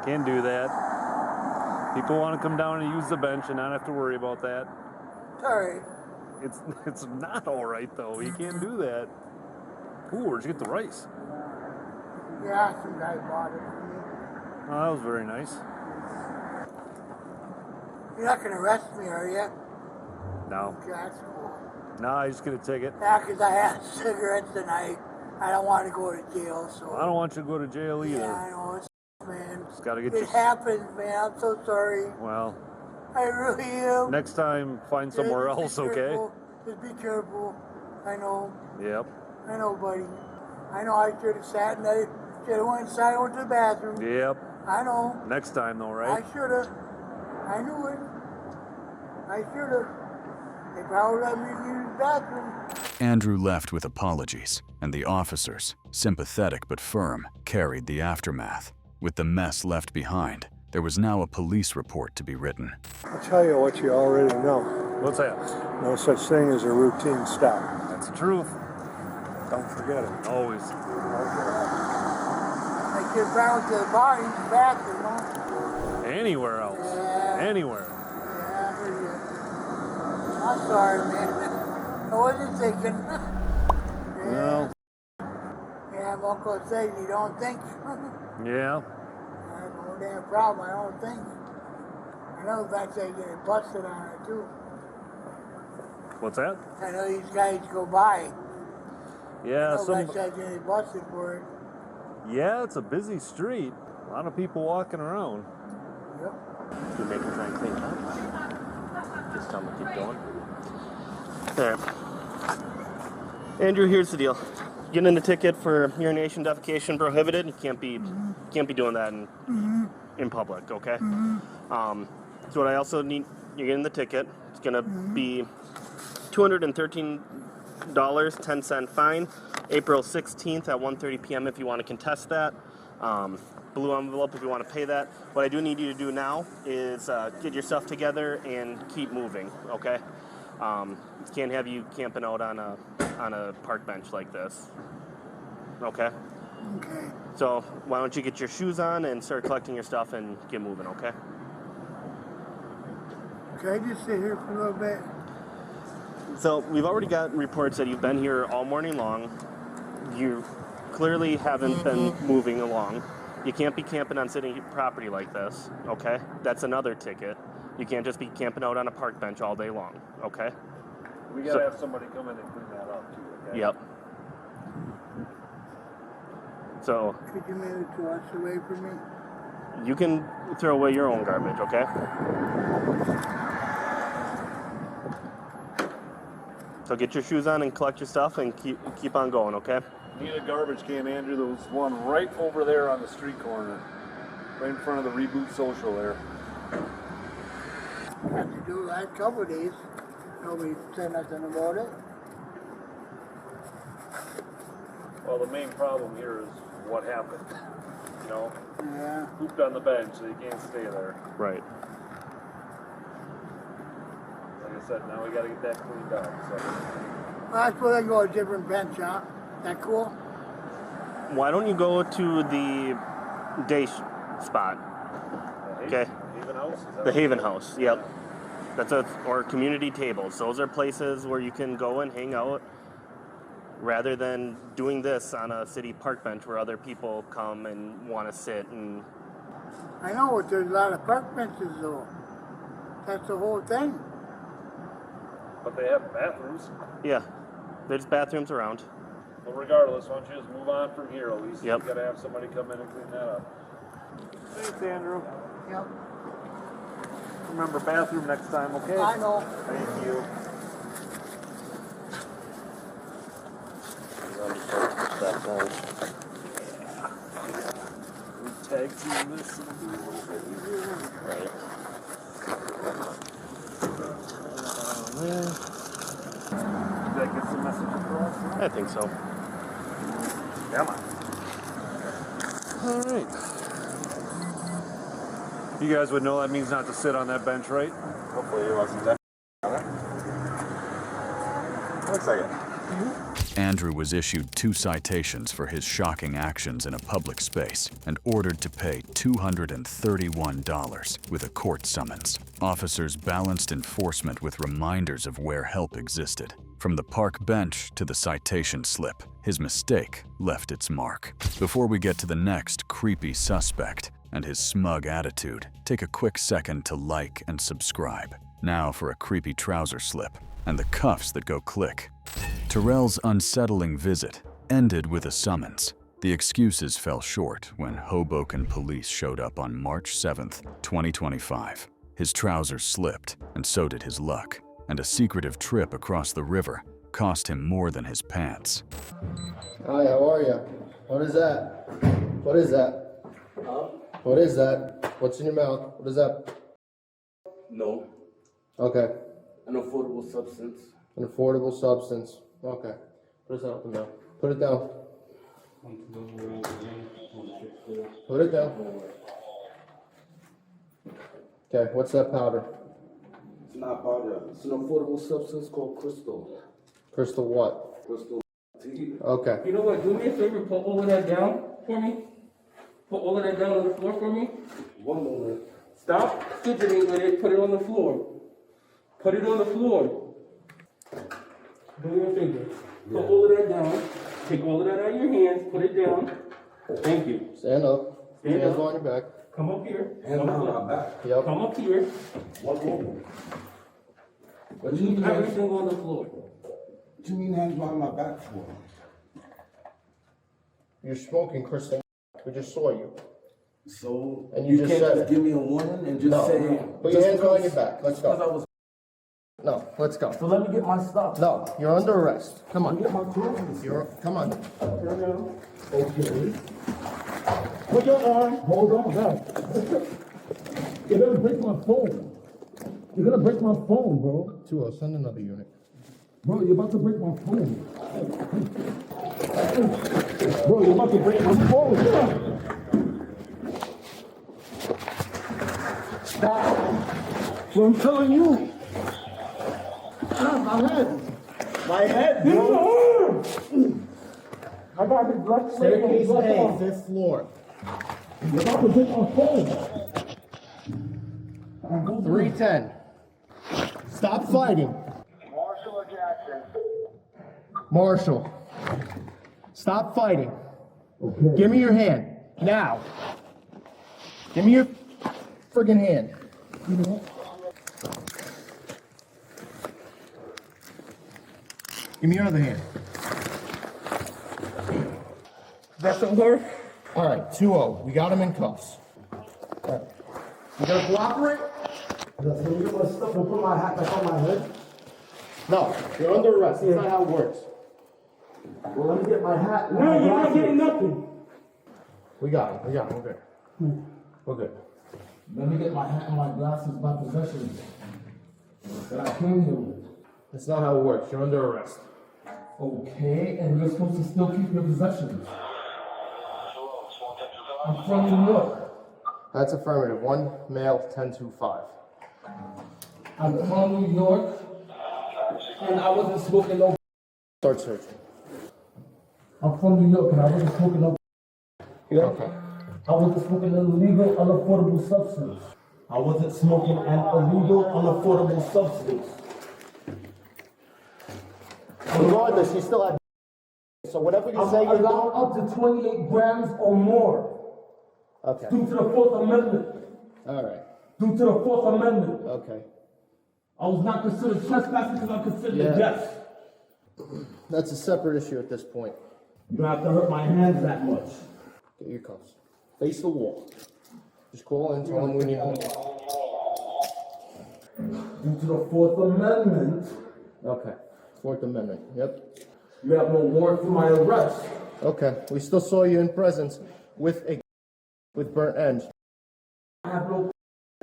Speaker 9: can't do that. People want to come down and use the bench and not have to worry about that.
Speaker 14: Sorry.
Speaker 9: It's not all right though. You can't do that. Ooh, where'd you get the rice?
Speaker 14: Yeah, some guy bought it for me.
Speaker 9: Oh, that was very nice.
Speaker 14: You're not gonna arrest me, are you?
Speaker 9: No.
Speaker 14: Okay, that's cool.
Speaker 9: No, I just get a ticket.
Speaker 14: Yeah, 'cause I had cigarettes tonight. I don't want to go to jail, so.
Speaker 9: I don't want you to go to jail either.
Speaker 14: Yeah, I know, it's man.
Speaker 9: Just gotta get
Speaker 14: It happens, man. I'm so sorry.
Speaker 9: Well,
Speaker 14: I really am.
Speaker 9: next time, find somewhere
Speaker 14: Just be
Speaker 9: else, okay?
Speaker 14: careful. Just be careful. I know.
Speaker 9: Yep.
Speaker 14: I know, buddy. I know I should have sat and I should have went inside and went to the bathroom.
Speaker 9: Yep.
Speaker 14: I know.
Speaker 9: Next time, though, right?
Speaker 14: I should have. I knew it. I should have. They probably let me use the bathroom.
Speaker 2: Andrew left with apologies, and the officers, sympathetic but firm, carried the aftermath. With the mess left behind, there was now a police report to be written.
Speaker 18: I'll tell you what you already know.
Speaker 9: What's that?
Speaker 18: No such thing as a routine stop.
Speaker 9: That's the truth.
Speaker 18: Don't forget it.
Speaker 9: Always.
Speaker 14: I get down to the bar, use the bathroom, huh?
Speaker 9: Anywhere else.
Speaker 14: Yeah.
Speaker 9: Anywhere.
Speaker 14: Yeah, I heard you. I'm sorry, man. I wasn't thinking.
Speaker 9: Well.
Speaker 14: Yeah, my uncle said you don't think.
Speaker 9: Yeah.
Speaker 14: I have no damn problem, I don't think. I know the fact that you get busted on it too.
Speaker 9: What's that?
Speaker 14: I know these guys go by.
Speaker 9: Yeah,
Speaker 14: I know the fact that you get busted for it.
Speaker 9: Yeah, it's a busy street. A lot of people walking around.
Speaker 14: Yep.
Speaker 17: You make them try and clean it up. Just tell them to keep going. Alright. Andrew, here's the deal. Getting in the ticket for urination, defecation prohibited. You can't be doing that in public, okay? So what I also need, you're getting the ticket. It's gonna be $213, 10-cent fine. April 16th at 1:30 p.m. if you want to contest that. blue envelope if you want to pay that. What I do need you to do now is get your stuff together and keep moving, okay? Can't have you camping out on a park bench like this, okay?
Speaker 14: Okay.
Speaker 17: So why don't you get your shoes on and start collecting your stuff and get moving, okay?
Speaker 14: Can I just sit here for a little bit?
Speaker 17: So we've already got reports that you've been here all morning long. You clearly haven't been moving along. You can't be camping on city property like this, okay? That's another ticket. You can't just be camping out on a park bench all day long, okay?
Speaker 9: We gotta have somebody come in and clean that up too, okay?
Speaker 17: Yep. So
Speaker 14: Could you maybe toss away from me?
Speaker 17: you can throw away your own garbage, okay? So get your shoes on and collect your stuff and keep on going, okay?
Speaker 9: Need a garbage can, Andrew. There was one right over there on the street corner, right in front of the Reboot Social there.
Speaker 14: Had to do that a couple of days. Nobody said nothing about it.
Speaker 9: Well, the main problem here is what happened. You know,
Speaker 14: Yeah.
Speaker 9: pooped on the bench, so you can't stay there.
Speaker 17: Right.
Speaker 9: Like I said, now we gotta get that cleaned up. So.
Speaker 14: Well, I suppose I can go a different bench, huh? That cool?
Speaker 17: Why don't you go to the day spot? Okay.
Speaker 9: Haven House? Is that
Speaker 17: The Haven House, yep. Or community tables. Those are places where you can go and hang out rather than doing this on a city park bench where other people come and want to sit and...
Speaker 14: I know, but there's a lot of park benches though. That's the whole thing.
Speaker 9: But they have bathrooms.
Speaker 17: Yeah, there's bathrooms around.
Speaker 9: Well, regardless, why don't you just move on from here at least?
Speaker 17: Yep.
Speaker 9: You gotta have somebody come in and clean that up. Thanks, Andrew.
Speaker 14: Yep.
Speaker 9: Remember bathroom next time, okay?
Speaker 14: I know.
Speaker 9: Thank you. Tag team this and do a little bit easier.
Speaker 17: Right.
Speaker 9: Did that get some message across?
Speaker 17: I think so.
Speaker 9: Come on.
Speaker 17: All right.
Speaker 9: You guys would know that means not to sit on that bench, right?
Speaker 15: Hopefully it wasn't that. Looks like it.
Speaker 2: Andrew was issued 2 citations for his shocking actions in a public space and ordered to pay $231 with a court summons. Officers balanced enforcement with reminders of where help existed. From the park bench to the citation slip, his mistake left its mark. Before we get to the next creepy suspect and his smug attitude, take a quick second to like and subscribe. Now for a creepy trouser slip and the cuffs that go click. Terrell's unsettling visit ended with a summons. The excuses fell short when Hoboken Police showed up on March 7th, 2025. His trousers slipped, and so did his luck, and a secretive trip across the river cost him more than his pants.
Speaker 19: Hi, how are you? What is that? What is that? What is that? What's in your mouth? What is that?
Speaker 20: No.
Speaker 19: Okay.
Speaker 20: An affordable substance.
Speaker 19: An affordable substance. Okay. Put it down now. Put it down. Put it down. Okay, what's that powder?
Speaker 20: It's not powder. It's an affordable substance called crystal.
Speaker 19: Crystal what?
Speaker 20: Crystal tea.
Speaker 19: Okay.
Speaker 20: You know what? Do me a favor. Put all of that down for me. Put all of that down on the floor for me. One moment. Stop fidgeting with it. Put it on the floor. Put it on the floor. Do me a favor. Put all of that down. Take all of that out of your hands. Put it down. Thank you.
Speaker 19: Stand up.
Speaker 20: Stand
Speaker 19: Hands
Speaker 20: up.
Speaker 19: on your back.
Speaker 20: Come up here.
Speaker 19: Hands
Speaker 20: Come
Speaker 19: on
Speaker 20: up.
Speaker 19: my back. Yep.
Speaker 20: Come up here.
Speaker 19: What moment?
Speaker 20: Leave everything on the floor.
Speaker 19: What do you mean hands behind my back for? You're smoking crystal. We just saw you.
Speaker 20: So
Speaker 19: And
Speaker 20: you
Speaker 19: just
Speaker 20: can't
Speaker 19: said
Speaker 20: just
Speaker 19: it.
Speaker 20: give me a warning and just
Speaker 19: No.
Speaker 20: say.
Speaker 19: Put your
Speaker 20: just
Speaker 19: hands behind
Speaker 20: because-
Speaker 19: your back. Let's
Speaker 20: because I
Speaker 19: go.
Speaker 20: was-
Speaker 19: No, let's go.
Speaker 20: So let me get my stuff.
Speaker 19: No, you're under arrest. Come on.
Speaker 20: Get my clothes.
Speaker 19: Come on.
Speaker 20: Turn around. Okay. Put your arm. Hold on, guys. You're gonna break my phone. You're gonna break my phone, bro.
Speaker 19: 2-0, send another unit.
Speaker 20: Bro, you're about to break my phone. Bro, you're about to break my phone.
Speaker 14: That's what I'm telling you. Ah, my head. My head, bro. I got his left leg. Staircase A, 5th floor. You're about to get my phone. 310. Stop fighting.
Speaker 8: Marshall or Jackson?
Speaker 14: Marshall. Stop fighting. Okay. Give me your hand. Now. Give me your friggin' hand. Give me your other hand. That's what work? All right, 2-0. We got him in cuffs. All right. You gonna cooperate?
Speaker 12: That's when you put stuff and put my hat back on my head.
Speaker 14: No, you're under arrest. That's not how it works.
Speaker 12: Well, let me get my hat.
Speaker 20: No, you're not getting nothing.
Speaker 14: We got him. We're good. We're good.
Speaker 12: Let me get my hat and my glasses, my possessions that I came here with.
Speaker 14: That's not how it works. You're under arrest.
Speaker 12: Okay, and you're supposed to still keep your possessions. I'm from New York.
Speaker 14: That's affirmative. 1 male, 1025.
Speaker 12: I'm from New York, and I wasn't smoking no.
Speaker 14: Start searching.
Speaker 12: I'm from New York, and I wasn't smoking no.
Speaker 14: Okay.
Speaker 12: I wasn't smoking an illegal, unaffordable substance. I wasn't smoking an illegal, unaffordable substance.
Speaker 14: Regardless, you still have. So whatever you say you're doing.
Speaker 12: Up to 28 grams or more.
Speaker 14: Okay.
Speaker 12: Due to the 4th Amendment.
Speaker 14: All right.
Speaker 12: Due to the 4th Amendment.
Speaker 14: Okay.
Speaker 12: I was not considered trespassing because I'm considered a guest.
Speaker 14: That's a separate issue at this point.
Speaker 12: You don't have to hurt my hands that much.
Speaker 14: Get your cuffs. Face the wall. Just call in, tell them we need help.
Speaker 12: Due to the 4th Amendment.
Speaker 14: Okay. 4th Amendment. Yep.
Speaker 12: You have no warrant for my arrest.
Speaker 14: Okay. We still saw you in presence with burnt ends.
Speaker 12: I have no.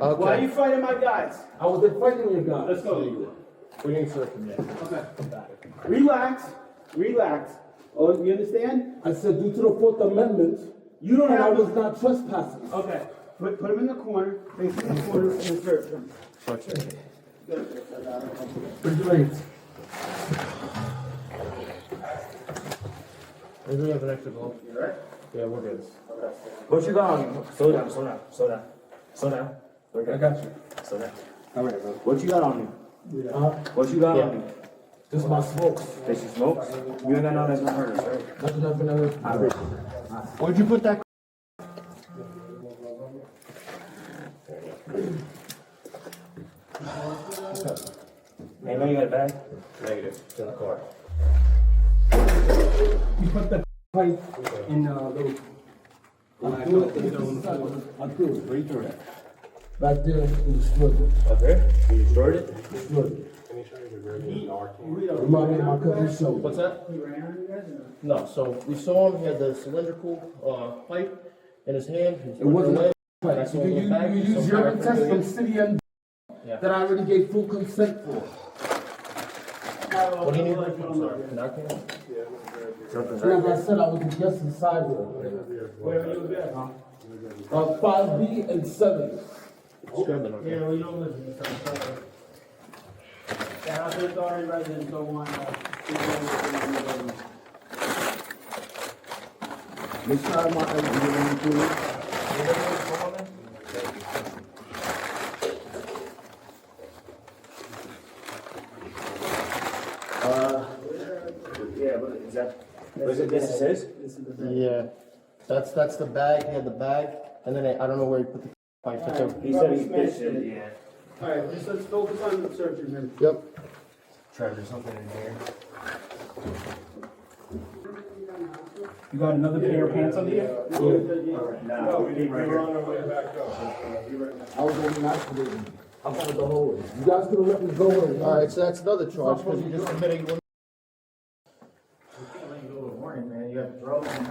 Speaker 14: Okay.
Speaker 20: Why are you fighting my guys?
Speaker 12: I wasn't fighting your guys.
Speaker 20: Let's go.
Speaker 14: We didn't search him yet.
Speaker 20: Okay. Relax. Relax. Oh, you understand?
Speaker 12: I said due to the 4th Amendment.
Speaker 20: You don't
Speaker 12: and
Speaker 20: have.
Speaker 12: I was not trespassing.
Speaker 20: Okay. Put him in the corner. Face him in the corner and search him.
Speaker 14: Search him.
Speaker 12: Where's the rates?
Speaker 14: Maybe we have an extra glove.
Speaker 20: You right?
Speaker 14: Yeah, we're good.
Speaker 20: What you got on you? Slow down, slow down, slow down. Slow down.
Speaker 12: I got you.
Speaker 20: Slow down. All right, bro. What you got on you? What you got on you?
Speaker 12: This is my smokes.
Speaker 20: This is smokes? You ain't got none that's gonna hurt us, right?
Speaker 12: Nothing up in there.
Speaker 14: Where'd you put that?
Speaker 20: Hey, man, you got a bag?
Speaker 14: Negative. It's in the car.
Speaker 12: You put the pipe in the. I threw it.
Speaker 20: Where you threw it?
Speaker 12: Back there in the struggle.
Speaker 20: Up there? You destroyed it?
Speaker 12: Destroyed. Remind me of my cousin's show.
Speaker 14: What's that? No, so we saw him, he had the cylindrical pipe in his hand.
Speaker 12: It wasn't a pipe. You use urine test from City and that I already gave full consent for.
Speaker 14: What do you need? I'm sorry. Narcan?
Speaker 12: As I said, I was a guest inside there.
Speaker 20: Where you get, huh?
Speaker 12: 5B and 7.
Speaker 14: Just grab the Narcan.
Speaker 20: Yeah, we don't live in this house. The house is already residents don't want
Speaker 12: Make sure I'm not
Speaker 20: yeah, but is that, is it, this is his?
Speaker 14: Yeah. That's the bag, he had the bag, and then I don't know where he put the pipe.
Speaker 20: He said he pitched it, yeah.
Speaker 10: Alright, just let's focus on the search and then.
Speaker 14: Yep.
Speaker 20: Trevor, there's something in here. You got another pair of pants under here?
Speaker 12: No, we're on our way back up. I was only masturbating. I wanted the whole way. You guys could have let me go with it.
Speaker 14: Alright, so that's another charge, because you just admitted you wouldn't.
Speaker 20: You have drugs and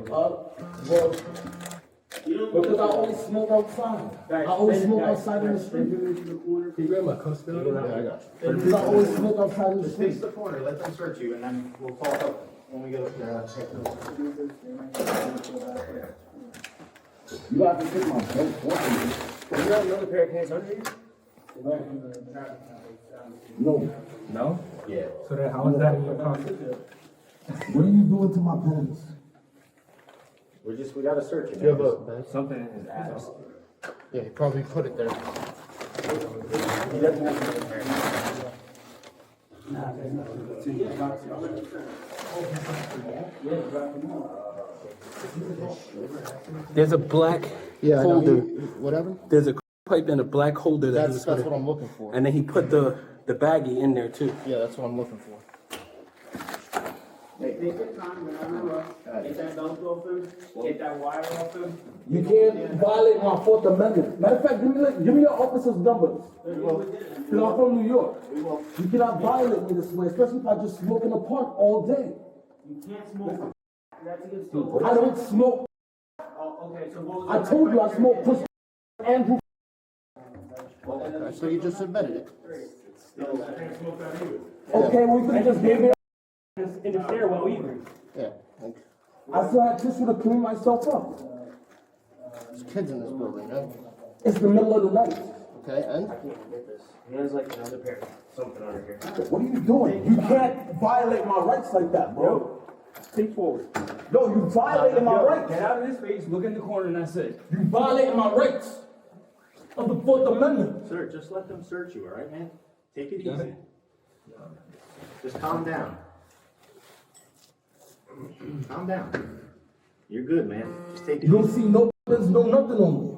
Speaker 12: Well, because I always smoke outside. I always smoke outside in the street.
Speaker 14: Can you grab my custody? Yeah, I got you.
Speaker 12: Because I always smoke outside in the
Speaker 20: Just face
Speaker 12: street.
Speaker 20: the corner, let them search you, and then we'll talk up when we get up there.
Speaker 12: You have to take my belt.
Speaker 20: You got another pair of pants under here?
Speaker 14: No.
Speaker 20: No?
Speaker 14: Yeah.
Speaker 20: So then how is that in your pocket?
Speaker 14: What are you doing to my pants?
Speaker 19: We gotta search it.
Speaker 14: You have a
Speaker 20: Something in his ass.
Speaker 19: Yeah, he probably put it there.
Speaker 20: He doesn't have another pair.
Speaker 14: There's a black
Speaker 19: Yeah, I know.
Speaker 14: holder.
Speaker 19: Whatever.
Speaker 14: There's a pipe and a black holder that
Speaker 19: That's what I'm looking for.
Speaker 14: And then he put the baggie in there too.
Speaker 19: Yeah, that's what I'm looking for.
Speaker 20: Hey, take your time, we're not in a rush. Get that belt off him, get that wire off him.
Speaker 14: You can't violate my Fourth Amendment. Matter of fact, give me your officer's numbers. Because I'm from New York. You cannot violate me this way, especially if I just smoke in the park all day.
Speaker 20: You can't smoke. That's against the law.
Speaker 14: I don't smoke.
Speaker 20: Oh, okay, so what was
Speaker 14: I told you I smoke push Andrew.
Speaker 19: Okay, so you just admitted it.
Speaker 14: Okay, well, you could have just gave me.
Speaker 20: in the stairwell either.
Speaker 19: Yeah.
Speaker 14: I still had tissue to clean myself up.
Speaker 19: There's kids in this building, man.
Speaker 14: It's the middle of the night.
Speaker 19: Okay, and?
Speaker 20: He has like another pair, something under here.
Speaker 14: What are you doing? You can't violate my rights like that, bro.
Speaker 20: Take forward.
Speaker 14: No, you violated my rights.
Speaker 20: Get out of his face, look in the corner, and that's it.
Speaker 14: You violated my rights of the Fourth Amendment.
Speaker 21: Sir, just let them search you, all right, man? Take it easy. Just calm down. Calm down. You're good, man. Just take it
Speaker 14: You don't
Speaker 21: easy.
Speaker 14: see no weapons, no nothing on me.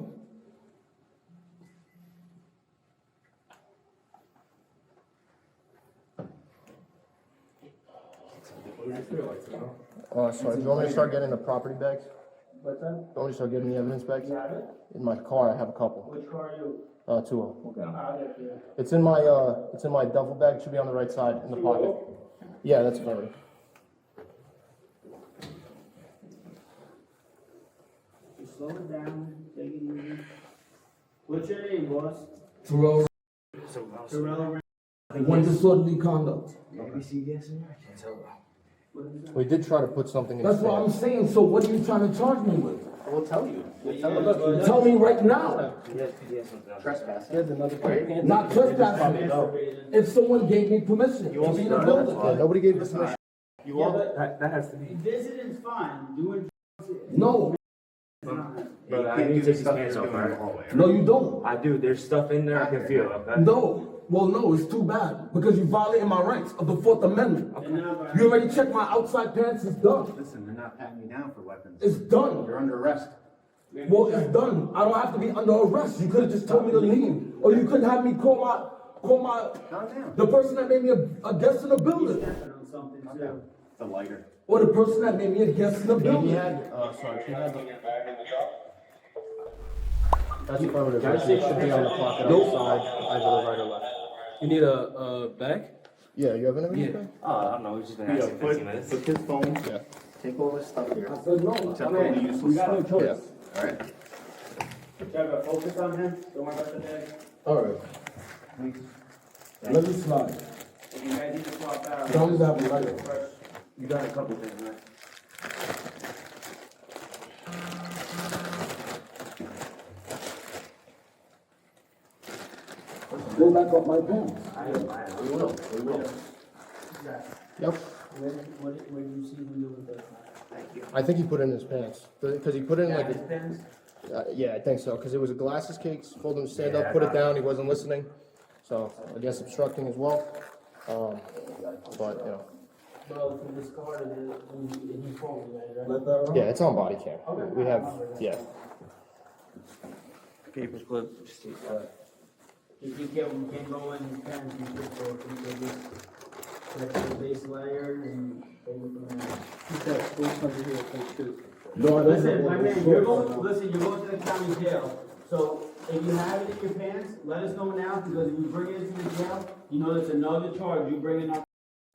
Speaker 19: Sorry, do you want me to start getting the property bags?
Speaker 20: What's that?
Speaker 19: Do you want me to start getting the evidence bags?
Speaker 20: You have it?
Speaker 19: In my car, I have a couple.
Speaker 20: Which car are you?
Speaker 19: Two of them.
Speaker 20: Okay, I'll get you.
Speaker 19: It's in my duffel bag, should be on the right side in the pocket. Yeah, that's fine.
Speaker 20: Just slow it down, take it easy. What's your name, boss?
Speaker 14: Terrell,
Speaker 20: Terrell.
Speaker 14: one disorderly conduct.
Speaker 20: Maybe see gas in there? I can't tell.
Speaker 19: We did try to put something in
Speaker 14: That's
Speaker 19: his
Speaker 14: what I'm
Speaker 19: pants.
Speaker 14: saying. So what are you trying to charge me with?
Speaker 21: We'll tell you.
Speaker 14: Tell me right now.
Speaker 21: Trespass.
Speaker 20: Here's another pair.
Speaker 14: Not trespassing. If someone gave me permission to be in the building.
Speaker 19: Yeah, nobody gave us permission.
Speaker 21: You all?
Speaker 20: That has to be. Visiting's fine, doing.
Speaker 14: No.
Speaker 21: Brother, I need to take these pants off, right?
Speaker 14: No, you don't.
Speaker 21: I do. There's stuff in there I can feel, okay?
Speaker 14: No. Well, no, it's too bad because you violated my rights of the Fourth Amendment. You already checked my outside pants. It's done.
Speaker 21: Listen, they're not patting you down for weapons.
Speaker 14: It's done.
Speaker 21: You're under arrest.
Speaker 14: Well, it's done. I don't have to be under arrest. You could have just told me to leave, or you could have me call the person that made me a guest in the building,
Speaker 21: The lighter.
Speaker 14: or the person that made me a guest in the
Speaker 19: He
Speaker 14: building.
Speaker 19: had, sorry, he had the... That's affirmative. It should be on the pocket outside, either the right or left.
Speaker 14: You need a bag?
Speaker 19: Yeah, you have an evidence bag?
Speaker 21: I don't know. We've just been asking 15 minutes. Put his phone.
Speaker 19: Yeah.
Speaker 21: Take all this stuff here.
Speaker 14: I said no.
Speaker 21: Except for the useless
Speaker 20: We got no
Speaker 21: stuff.
Speaker 20: choice.
Speaker 21: All right.
Speaker 20: Trevor, focus on him. Don't worry about the bag.
Speaker 14: All right. Let me slide.
Speaker 20: If you guys need to swap out.
Speaker 14: Don't have a lighter.
Speaker 21: You got a couple things, right?
Speaker 14: Go back up my pants.
Speaker 21: We will. We will.
Speaker 19: Yep.
Speaker 20: What did you see him do with that? Thank you.
Speaker 19: I think he put it in his pants. Because he put it in like...
Speaker 20: His pants?
Speaker 19: Yeah, I think so, because it was a glasses case, told him to stand up, put it down, he wasn't listening. So, I guess obstructing as well. But, you know.
Speaker 20: Well, from this car, he called me, right?
Speaker 19: Yeah, it's on body cam. We have, yeah.
Speaker 21: Paper clip. Just take that.
Speaker 20: If you can't go in his pants, you should go, you can just collect the base layer and take it from there.
Speaker 14: Keep that close under here, take two.
Speaker 20: Listen, my man, you're going to the county jail. So if you have it in your pants, let us know now, because if you bring it into the jail, you know that's another charge. You bring it up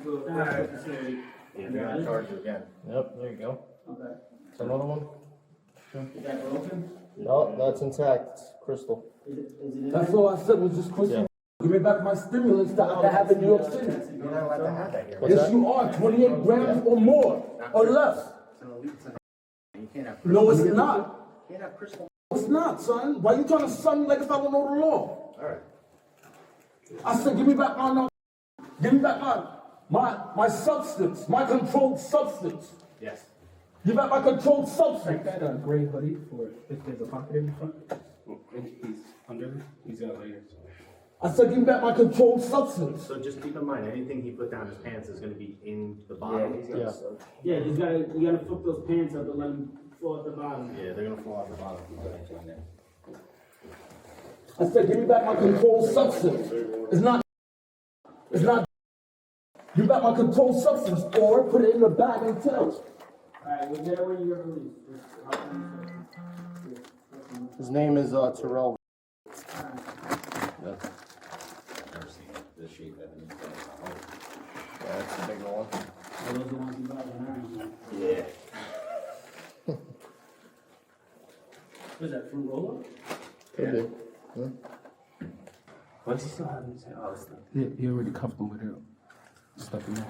Speaker 20: to a correctional facility.
Speaker 21: Yeah, they're gonna charge you again.
Speaker 19: Yep, there you go.
Speaker 20: Okay.
Speaker 19: Is that another one?
Speaker 20: Is that broken?
Speaker 19: No, that's intact, it's crystal.
Speaker 20: Is it in
Speaker 14: That's
Speaker 20: there?
Speaker 14: all I said was just question. Give me back my stimulants that I have in New York City.
Speaker 21: You're not allowed to have that here.
Speaker 19: What's
Speaker 14: Yes,
Speaker 19: that?
Speaker 14: you are. 28 grams or more or less.
Speaker 21: It's an elite. You can't have.
Speaker 14: No, it's not.
Speaker 21: You can't have crystal.
Speaker 14: it's not, son. Why you trying to sum me like if I don't know the law?
Speaker 21: All right.
Speaker 14: I said, give me back give me back my substance, my controlled substance.
Speaker 21: Yes.
Speaker 14: Give back my controlled substance.
Speaker 20: Check that gray hoodie for if there's a pocket in the front. And he's under. He's got layers.
Speaker 14: I said, give me back my controlled substance.
Speaker 21: So just keep in mind, anything he put down his pants is going to be in the bottom.
Speaker 20: Yeah, you gotta flip those pants up and let them fall at the bottom.
Speaker 21: Yeah, they're going to fall off the bottom if you put anything in there.
Speaker 14: I said, give me back my controlled substance. It's not. Give back my controlled substance, or put it in the bag and tell.
Speaker 20: Alright, we'll get it when you're released.
Speaker 19: His name is Terrell.
Speaker 21: Never seen this shape that in
Speaker 19: Yeah, that's a big one.
Speaker 20: Those are the ones you buy behind.
Speaker 21: Yeah.
Speaker 20: What is that, fruit roll-up?
Speaker 19: Could be. Yeah.
Speaker 20: What's he still have in his hand? Oh, it's not. Yeah, he already cuffed him with it. Stuff in there.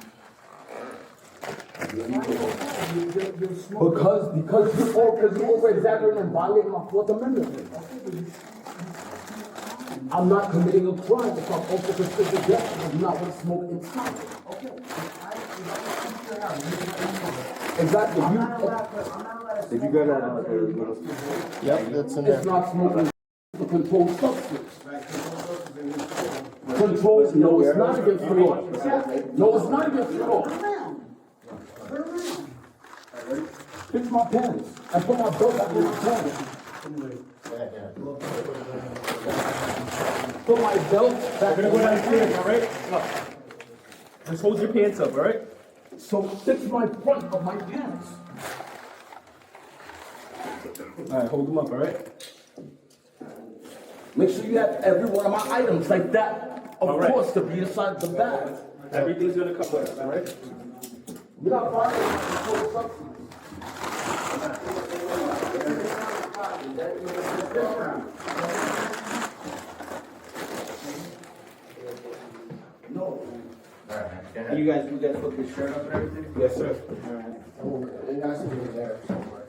Speaker 14: Because you over exaggerating and violating my Fourth Amendment. I'm not committing a crime if I'm also considered death and not want to smoke inside. Exactly.
Speaker 21: Did you go to
Speaker 19: Yep, that's in there.
Speaker 14: It's not smoking a controlled substance. Controlled, no, it's not against the law. No, it's not against the law. Fix my pants. I put my belt back in my pants. Put my belt back in my pants.
Speaker 20: Alright? Just hold your pants up, alright?
Speaker 14: So fix my front of my pants.
Speaker 20: Alright, hold them up, alright?
Speaker 14: Make sure you have every one of my items like that, of course, to be inside the bag.
Speaker 20: Everything's gonna come with us, alright?
Speaker 14: You're not violating my controlled substance. No.
Speaker 21: You guys put this shirt up and everything?
Speaker 20: Yes, sir.
Speaker 19: It has to be there somewhere.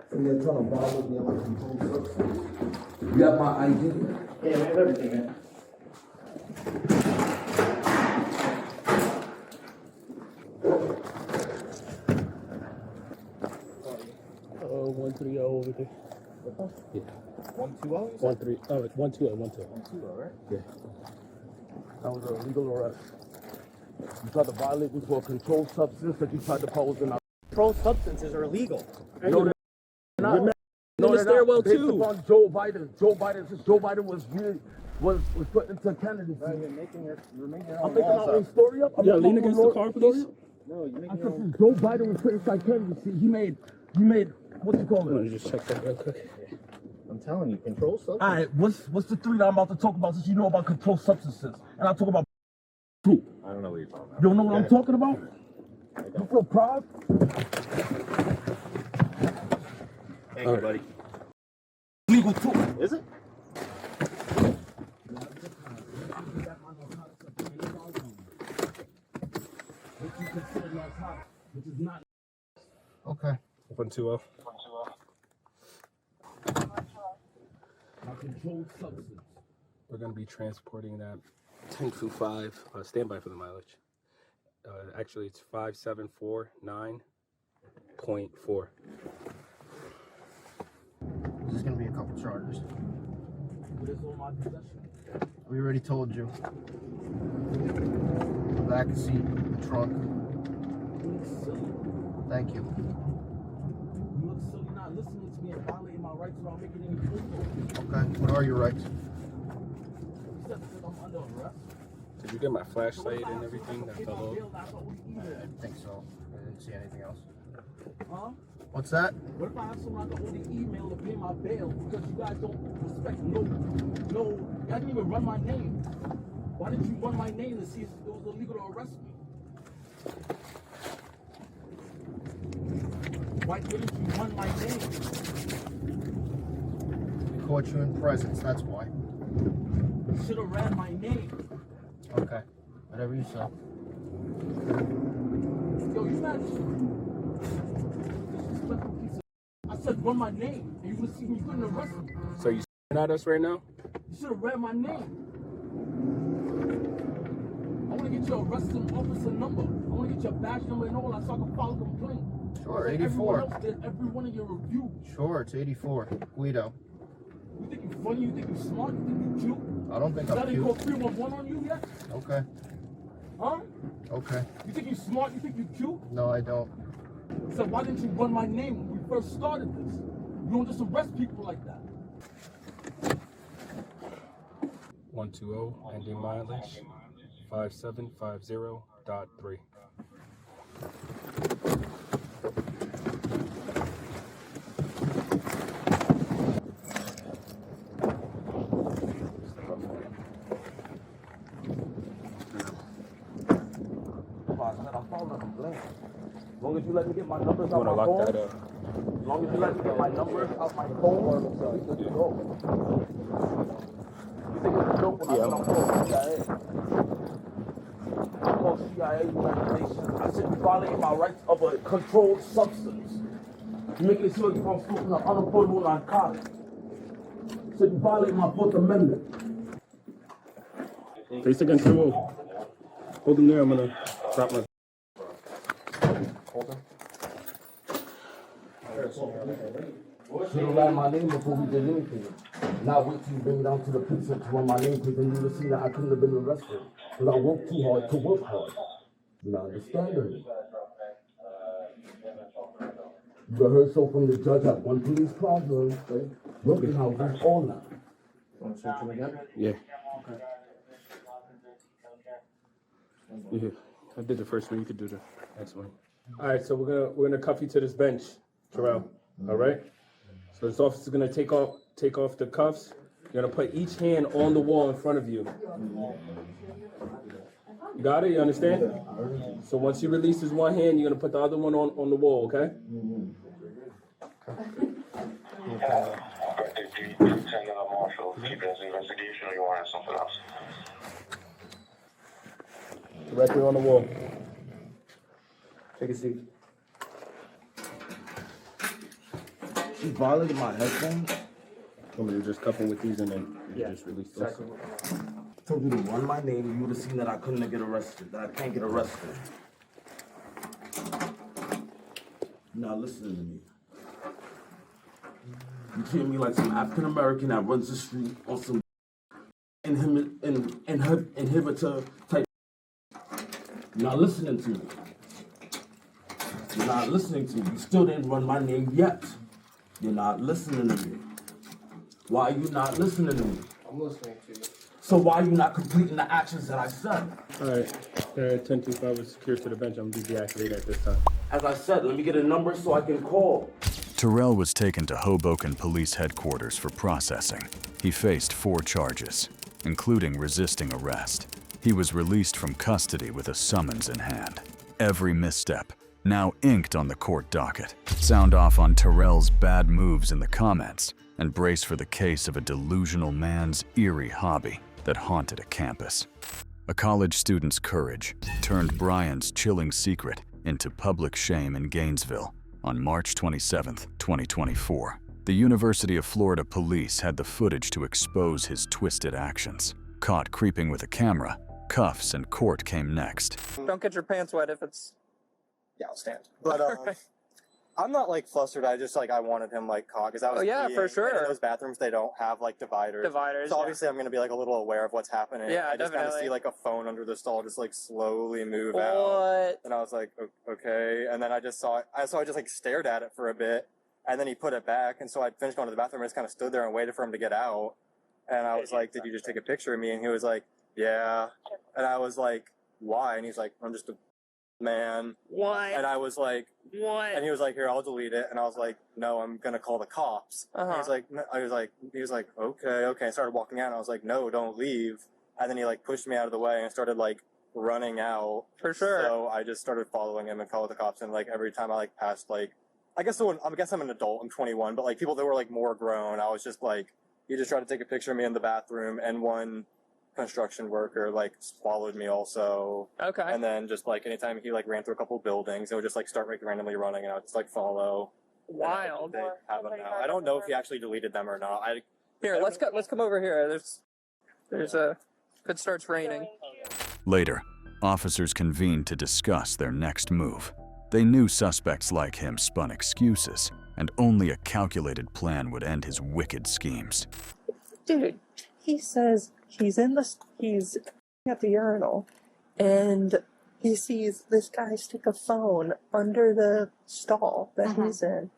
Speaker 14: And they're trying to bother me on my controlled substance. You have my ID?
Speaker 21: Yeah, we have everything, man.
Speaker 20: Oh, 130 over there. Yeah.
Speaker 21: 120?
Speaker 20: 13. Oh, it's 120, 120.
Speaker 21: 120, right?
Speaker 20: Yeah. That was a legal arrest. You tried to violate me for a controlled substance that you tried to pose in our.
Speaker 19: Controlled substances are illegal.
Speaker 14: No, they're not.
Speaker 20: No,
Speaker 14: they're
Speaker 20: stairwell
Speaker 14: not. Based
Speaker 20: too.
Speaker 14: upon Joe Biden, since Joe Biden was put into Kennedy.
Speaker 21: You're making your
Speaker 14: I'm making my own story up.
Speaker 20: Yeah, lean against the car, please.
Speaker 21: No, you're making
Speaker 14: I
Speaker 21: your
Speaker 14: said,
Speaker 21: own.
Speaker 14: since Joe Biden was put inside Kennedy, see, he made, what you call
Speaker 20: Let me
Speaker 14: it?
Speaker 20: just check that real quick.
Speaker 21: I'm telling you, control substance.
Speaker 14: All right, what's the three that I'm about to talk about since you know about controlled substances? And I talk about two.
Speaker 21: I don't know what you're talking about.
Speaker 14: You don't know what I'm talking about? You feel proud?
Speaker 21: Thank you, buddy.
Speaker 14: Legal too.
Speaker 21: Is it?
Speaker 19: Okay.
Speaker 20: 120.
Speaker 14: My controlled substance.
Speaker 20: We're going to be transporting that 1025. Stand by for the mileage. Actually, it's 5749.4.
Speaker 19: There's gonna be a couple charges.
Speaker 14: What is on my possession?
Speaker 19: We already told you. The back seat, the trunk.
Speaker 14: You look silly.
Speaker 19: Thank you.
Speaker 14: You look silly not listening to me and violating my rights without making any proof.
Speaker 19: Okay. What are your rights?
Speaker 14: You said that I'm under arrest.
Speaker 20: Did you get my flashlight and everything that fell off?
Speaker 19: I didn't think so. I didn't see anything else.
Speaker 14: Huh?
Speaker 19: What's that?
Speaker 14: What if I have someone to only email to pay my bail because you guys don't respect no, you didn't even run my name. Why didn't you run my name to see if it was illegal to arrest me? Why didn't you run my name?
Speaker 19: caught you in presence, that's why.
Speaker 20: You should have read my name.
Speaker 19: Okay, whatever you say.
Speaker 20: Yo, you mad? I said run my name, and you would see me couldn't arrest me.
Speaker 13: So you at us right now?
Speaker 20: You should have read my name. I want to get your arresting officer number. I want to get your badge number and all that so I can file a complaint.
Speaker 19: Sure,
Speaker 20: Like
Speaker 19: 84.
Speaker 20: Everyone else did every one of your reviews.
Speaker 19: Sure, it's 84. Guido.
Speaker 20: You think you funny? You think you smart? You think you cute?
Speaker 19: I don't think
Speaker 20: That
Speaker 19: I'm
Speaker 20: didn't call
Speaker 19: cute.
Speaker 20: 311 on you yet?
Speaker 19: Okay,
Speaker 20: Huh?
Speaker 19: okay.
Speaker 20: You think you smart? You think you cute?
Speaker 19: No, I don't.
Speaker 20: So why didn't you run my name when we first started this? You don't just arrest people like that.
Speaker 13: 120, ending mileage 5750.3.
Speaker 20: As long as you let me get my numbers out
Speaker 13: wanna
Speaker 20: my
Speaker 13: lock
Speaker 20: phone,
Speaker 13: that up?
Speaker 20: as long as you let me get my numbers out my phone, we good to go. You think it's a joke when I said I'm calling CIA? I call CIA United Nations. I said you violating my rights of a controlled substance. You're making sure you're from smoking an unaffordable narcotic. I said you violate my Fourth Amendment.
Speaker 13: Face against the wall. Hold him there, I'm gonna drop my...
Speaker 20: Hold him. Should have ran my name before we did anything. Now wait till you bring me down to the precinct to run my name, because then you would have seen that I couldn't have been arrested. Because I worked too hard to work hard. You not understanding me? You heard so from the judge at one police plaza, right? Working houses all now.
Speaker 19: Want to search him again?
Speaker 13: Yeah. Yeah, I did the first one, you could do the next one. All right, so we're gonna cuff you to this bench, Terrell. All right. So this officer's gonna take off the cuffs. You're gonna put each hand on the wall in front of you. You got it? You understand? So once you release this one hand, you're gonna put the other one on the wall. Okay?
Speaker 8: Investigation, or you want something else?
Speaker 13: Directly on the wall. Take a seat.
Speaker 20: She violated my headphones.
Speaker 13: Want me to just cuff him with these and then just release those?
Speaker 20: Exactly. Told you to run my name, you would have seen that I couldn't get arrested, that I can't get arrested. Now listen to me. You treat me like some African American that runs the street on some inhibitor type. You're not listening to me. You're not listening to me. You still didn't run my name yet. You're not listening to me. Why are you not listening to me?
Speaker 19: I'm listening to you.
Speaker 20: So why are you not completing the actions that I said?
Speaker 13: All right. 1025 is secured to the bench. I'm gonna deactivate at this time.
Speaker 20: As I said, let me get a number so I can call.
Speaker 2: Terrell was taken to Hoboken Police headquarters for processing. He faced 4 charges, including resisting arrest. He was released from custody with a summons in hand. Every misstep now inked on the court docket. Sound off on Terrell's bad moves in the comments and brace for the case of a delusional man's eerie hobby that haunted a campus. A college student's courage turned Brian's chilling secret into public shame in Gainesville on March 27, 2024. The University of Florida Police had the footage to expose his twisted actions. Caught creeping with a camera, cuffs and court came next.
Speaker 7: Don't get your pants wet if it's...
Speaker 17: Yeah, I'll stand. But I'm not like flustered. I just like I wanted him like caught because I was.
Speaker 7: Oh yeah, for sure.
Speaker 17: And in those bathrooms they don't have like dividers. So obviously I'm gonna be like a little aware of what's happening.
Speaker 7: Yeah,
Speaker 17: I just kind of
Speaker 7: definitely.
Speaker 17: see like a phone under the stall just like slowly move
Speaker 7: What?
Speaker 17: out. And I was like, okay. And then I just saw it. So I just like stared at it for a bit, and then he put it back. And so I finished going to the bathroom and just kind of stood there and waited for him to get out. And I was like, did you just take a picture of me? And he was like, yeah. And I was like, why? And he's like, I'm just a man.
Speaker 7: What?
Speaker 17: And I was like,
Speaker 7: what?
Speaker 17: And he was like, here, I'll delete it. And I was like, no, I'm gonna call the cops. And
Speaker 7: Uh-huh.
Speaker 17: he's like, no. He was like, okay. I started walking out and I was like, no, don't leave. And then he like pushed me out of the way and started like running out.
Speaker 7: For sure.
Speaker 17: So I just started following him and called the cops. And like every time I like passed like, I guess I'm an adult, I'm 21, but like people that were like more grown, I was just like
Speaker 7: he just tried to take a picture of me in the bathroom, and one construction worker like followed me also.
Speaker 5: Okay.
Speaker 7: And then just like anytime he like ran through a couple buildings, it would just like start like randomly running, and I would just like follow.
Speaker 5: Wild.
Speaker 7: They have them now. I don't know if he actually deleted them or not.
Speaker 5: Here, let's come over here. There's a. It starts raining.
Speaker 2: Later, officers convened to discuss their next move. They knew suspects like him spun excuses, and only a calculated plan would end his wicked schemes.
Speaker 5: Dude, he says he's at the urinal, and he sees this guy stick a phone under the stall that he's in,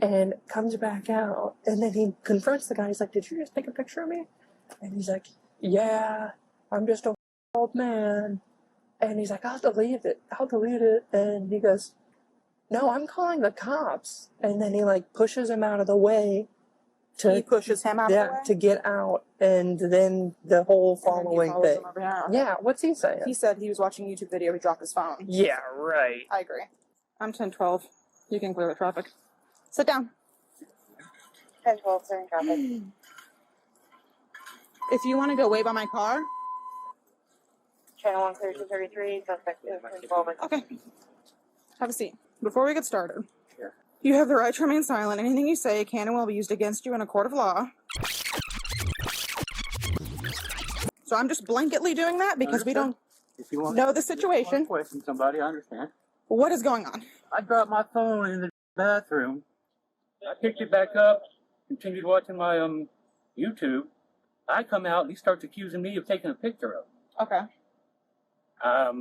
Speaker 5: and comes back out, and then he confronts the guy. He's like, "Did you just take a picture of me?" And he's like, "Yeah, I'm just a old man." And he's like, I'll delete it. And he goes, "No, I'm calling the cops." And then he like pushes him out of the way.
Speaker 22: He pushes him out of the way?
Speaker 5: To get out. And then the whole following thing. Yeah, what's he saying?
Speaker 22: He said he was watching a YouTube video. He dropped his phone.
Speaker 5: Yeah, right.
Speaker 22: I agree. I'm 1012. You can clear the traffic. Sit down.
Speaker 11: 1012, sir, traffic.
Speaker 22: If you want to go wait by my car.
Speaker 11: Channel 1 clear 233, suspect is 12.
Speaker 22: Okay. Have a seat. Before we get started, you have the right to remain silent. Anything you say can and will be used against you in a court of law. So I'm just blanketly doing that because we don't know the situation.
Speaker 23: Question somebody, I understand.
Speaker 22: What is going on?
Speaker 23: I dropped my phone in the bathroom. I picked it back up, continued watching my YouTube. I come out and he starts accusing me of taking a picture of it.
Speaker 22: Okay.
Speaker 23: I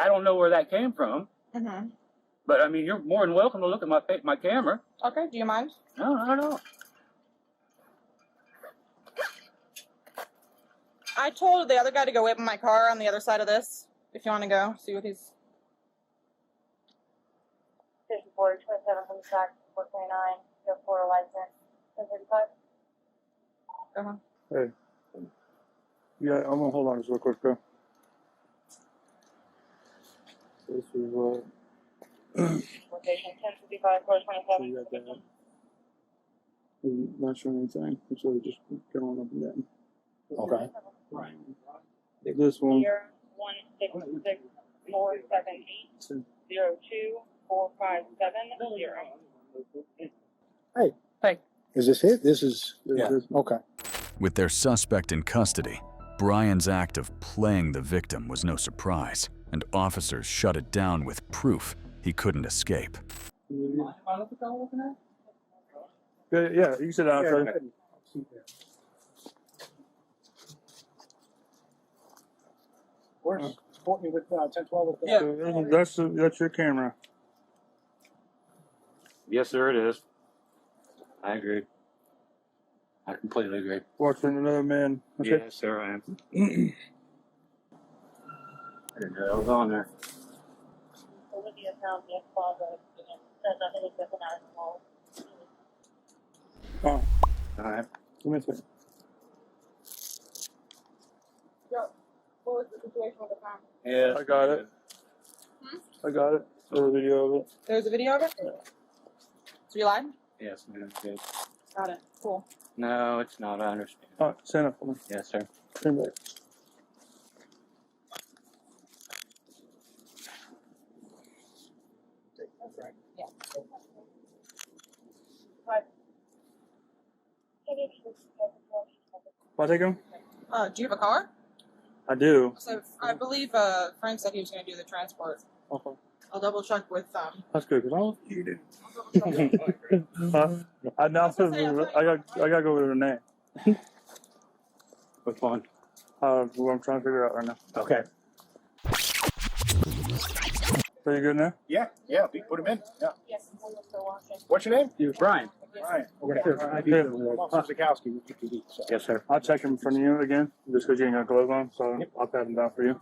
Speaker 23: don't know where that came from, but I mean, you're more than welcome to look at my camera.
Speaker 22: Okay, do you mind?
Speaker 23: No, I don't.
Speaker 22: I told the other guy to go wait by my car on the other side of this. If you want to go, see what he's...
Speaker 11: 54, 27 from the track, 429, you have Florida license, 1035.
Speaker 18: Hey. Yeah, I'm gonna hold on just real quick, bro. This is what.
Speaker 11: Location 1055, 427.
Speaker 18: You got that. I'm not showing anything. It's really just going up and down.
Speaker 23: Okay.
Speaker 18: Right. This one.
Speaker 11: 166 478 02 4570.
Speaker 18: Hey.
Speaker 23: Hey.
Speaker 18: Is this it? This is.
Speaker 23: Yeah.
Speaker 18: Okay.
Speaker 2: With their suspect in custody, Brian's act of playing the victim was no surprise, and officers shut it down with proof he couldn't escape.
Speaker 18: Yeah, you sit down, sir.
Speaker 23: Where's Courtney with 1012?
Speaker 18: Yeah. That's your camera.
Speaker 23: Yes, sir, it is. I agree. I completely agree.
Speaker 18: Watching another man. Okay.
Speaker 23: Yes, sir, I am. I didn't know that was on there.
Speaker 11: Olivia found the closet and says that it was an animal.
Speaker 18: Oh.
Speaker 23: All right.
Speaker 18: Give me a second.
Speaker 22: Yo, what was the situation with the phone?
Speaker 23: Yeah.
Speaker 18: I got it. I got it. There's a video of it.
Speaker 22: There's a video of it? So you lied?
Speaker 23: Yes, ma'am. Good.
Speaker 22: Got it. Cool.
Speaker 23: No, it's not. I understand.
Speaker 18: All right, stand up for me.
Speaker 23: Yes, sir.
Speaker 18: Stand back.
Speaker 22: That's right. Yeah.
Speaker 18: I'll take him.
Speaker 22: Do you have a car?
Speaker 18: I do.
Speaker 22: So I believe Frank said he was going to do the transport.
Speaker 18: Okay.
Speaker 22: I'll double check with
Speaker 18: That's good, because I was eating. I gotta go with her name.
Speaker 23: Which one?
Speaker 18: What I'm trying to figure out right now.
Speaker 23: Okay.
Speaker 18: So you good now?
Speaker 23: Yeah, we put him in. Yeah.
Speaker 11: Yes, we're still watching.
Speaker 23: What's your name? Brian.
Speaker 18: Brian.
Speaker 23: Zakowski with GPD. So. Yes, sir.
Speaker 18: I'll check him in front of you again, just because you ain't got gloves on, so I'll pat him down for you.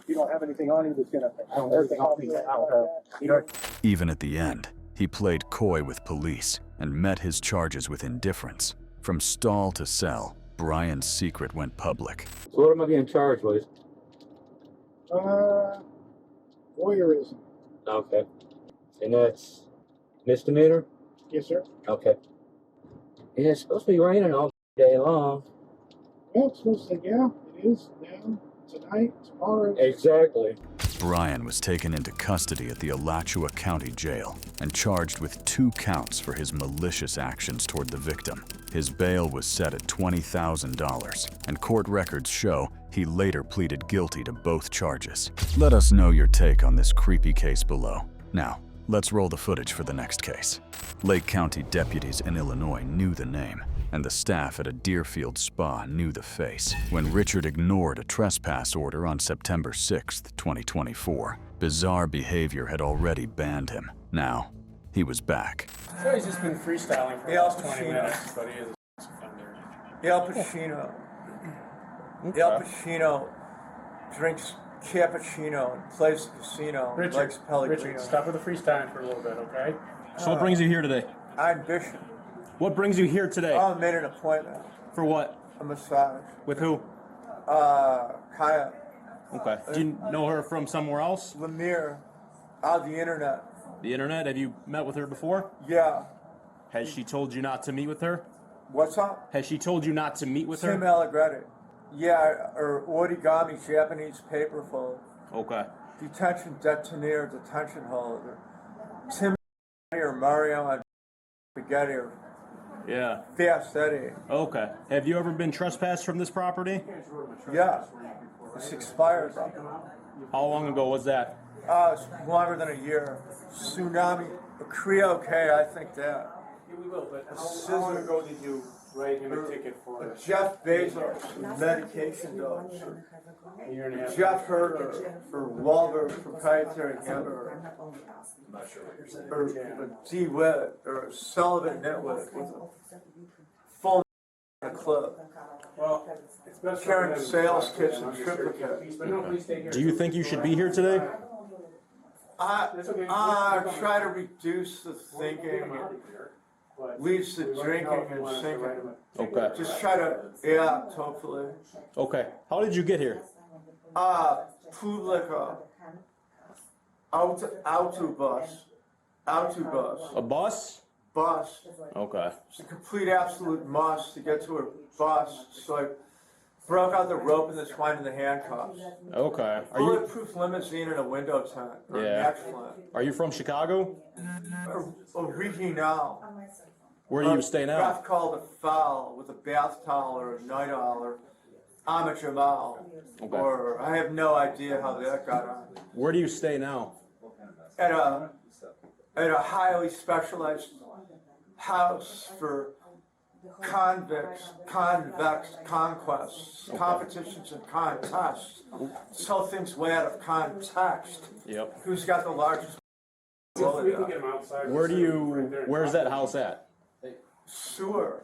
Speaker 23: You don't have anything on you that's gonna.
Speaker 2: Even at the end, he played coy with police and met his charges with indifference. From stall to cell, Brian's secret went public.
Speaker 23: So what am I being charged with? Voyeurism. Okay. And that's misdemeanor?
Speaker 18: Yes, sir.
Speaker 23: Okay.
Speaker 20: Yeah, it's supposed to be raining all day long.
Speaker 18: Yeah, it's supposed to, yeah, it is now, tonight, tomorrow.
Speaker 20: Exactly.
Speaker 2: Brian was taken into custody at the Alachua County Jail and charged with 2 counts for his malicious actions toward the victim. His bail was set at $20,000, and court records show he later pleaded guilty to both charges. Let us know your take on this creepy case below. Now, let's roll the footage for the next case. Lake County deputies in Illinois knew the name, and the staff at a Deerfield spa knew the face when Richard ignored a trespass order on September 6, 2024. Bizarre behavior had already banned him. Now, he was back.
Speaker 1: So he's just been freestyling for the last 20 minutes, but he is a sex offender.
Speaker 6: Al Pacino. Al Pacino drinks cappuccino and plays the casino and likes Pellegrino.
Speaker 1: Richard, stop with the freestyling for a little bit, okay?
Speaker 9: So what brings you here today?
Speaker 6: I'm Bishop.
Speaker 9: What brings you here today?
Speaker 6: I made an appointment.
Speaker 9: For what?
Speaker 6: A massage.
Speaker 9: With who?
Speaker 6: Kaya.
Speaker 9: Okay. Do you know her from somewhere else?
Speaker 6: Lemire. On the internet.
Speaker 9: The internet? Have you met with her before?
Speaker 6: Yeah.
Speaker 9: Has she told you not to meet with her?
Speaker 6: What's up?
Speaker 9: Has she told you not to meet with
Speaker 6: Tim
Speaker 9: her?
Speaker 6: Allegretti. Yeah, or origami Japanese paper fold.
Speaker 9: Okay.
Speaker 6: Detention detonator, detention holder. Tim or Mario on spaghetti or
Speaker 9: Yeah.
Speaker 6: Fast Eddie.
Speaker 9: Okay. Have you ever been trespassed from this property?
Speaker 6: Yeah. It's expired.
Speaker 9: How long ago was that?
Speaker 6: It's longer than a year. Tsunami. Creo K, I think that.
Speaker 1: Yeah, we will, but how long ago did you write him a ticket for?
Speaker 6: Jeff Bezos, medication dose.
Speaker 1: A year and a half.
Speaker 6: Jeff Herter for Wahlberg proprietary hamburger. Or D. Witt or Sullivan Nitwit with a full clip.
Speaker 1: Well, it's best
Speaker 6: carrying sales kits and triplicate.
Speaker 9: Do you think you should be here today?
Speaker 6: I try to reduce the thinking, leads to drinking and sinking.
Speaker 9: Okay.
Speaker 6: Just try to act, hopefully.
Speaker 9: Okay. How did you get here?
Speaker 6: Publica. Autobus.
Speaker 9: A bus?
Speaker 6: Bus.
Speaker 9: Okay.
Speaker 6: It's a complete absolute must to get to a bus. So I broke out the rope and the twine and the handcuffs.
Speaker 9: Okay.
Speaker 6: Bulletproof limousine and a window tent. Or
Speaker 9: Yeah.
Speaker 6: neck flint.
Speaker 9: Are you from Chicago?
Speaker 6: Original.
Speaker 9: Where do you stay now?
Speaker 6: Breath called a foul with a bath towel or a night owl or I'm a Jamal.
Speaker 9: Okay.
Speaker 6: Or I have no idea how that got on.
Speaker 9: Where do you stay now?
Speaker 6: At a highly specialized house for convicts, convex conquests, competitions and contests. So things way out of context.
Speaker 9: Yep.
Speaker 6: Who's got the largest?
Speaker 9: Where's that house at?
Speaker 6: Sewer.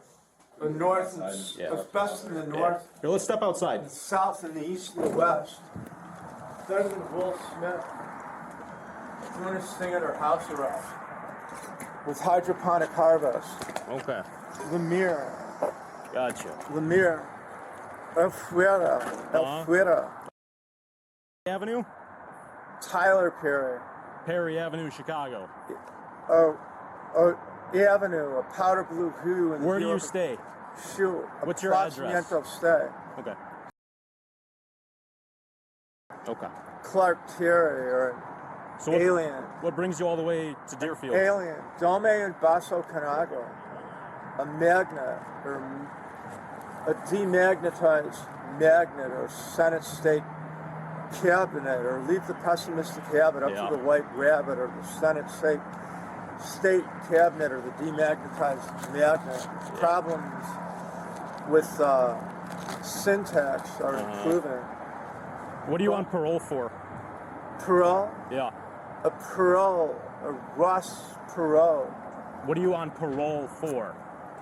Speaker 6: The north and it's best in the north.
Speaker 9: Here, let's step outside.
Speaker 6: The south and the east and the west. Better than Will Smith. Doing his thing at her house arrest. With hydroponic harvest.
Speaker 9: Okay.
Speaker 6: Lemire.
Speaker 9: Gotcha.
Speaker 6: Lemire. El Fuera.
Speaker 9: Avenue?
Speaker 6: Tyler Perry.
Speaker 9: Perry Avenue, Chicago.
Speaker 6: Avenue, a powder blue hue.
Speaker 9: Where do you stay?
Speaker 6: Shoot.
Speaker 9: What's your address?
Speaker 6: Stay.
Speaker 9: Okay. Okay.
Speaker 6: Clark Terry or Alien.
Speaker 9: What brings you all the way to Deerfield?
Speaker 6: Alien. Dome and Basso Canago. A magnet or a demagnetized magnet or Senate state cabinet or leave the pessimistic habit up to the white rabbit or the Senate state cabinet or the demagnetized magnet. Problems with syntax are improving.
Speaker 9: What are you on parole for?
Speaker 6: Parole?
Speaker 9: Yeah.
Speaker 6: A Ross parole.
Speaker 9: What are you on parole for?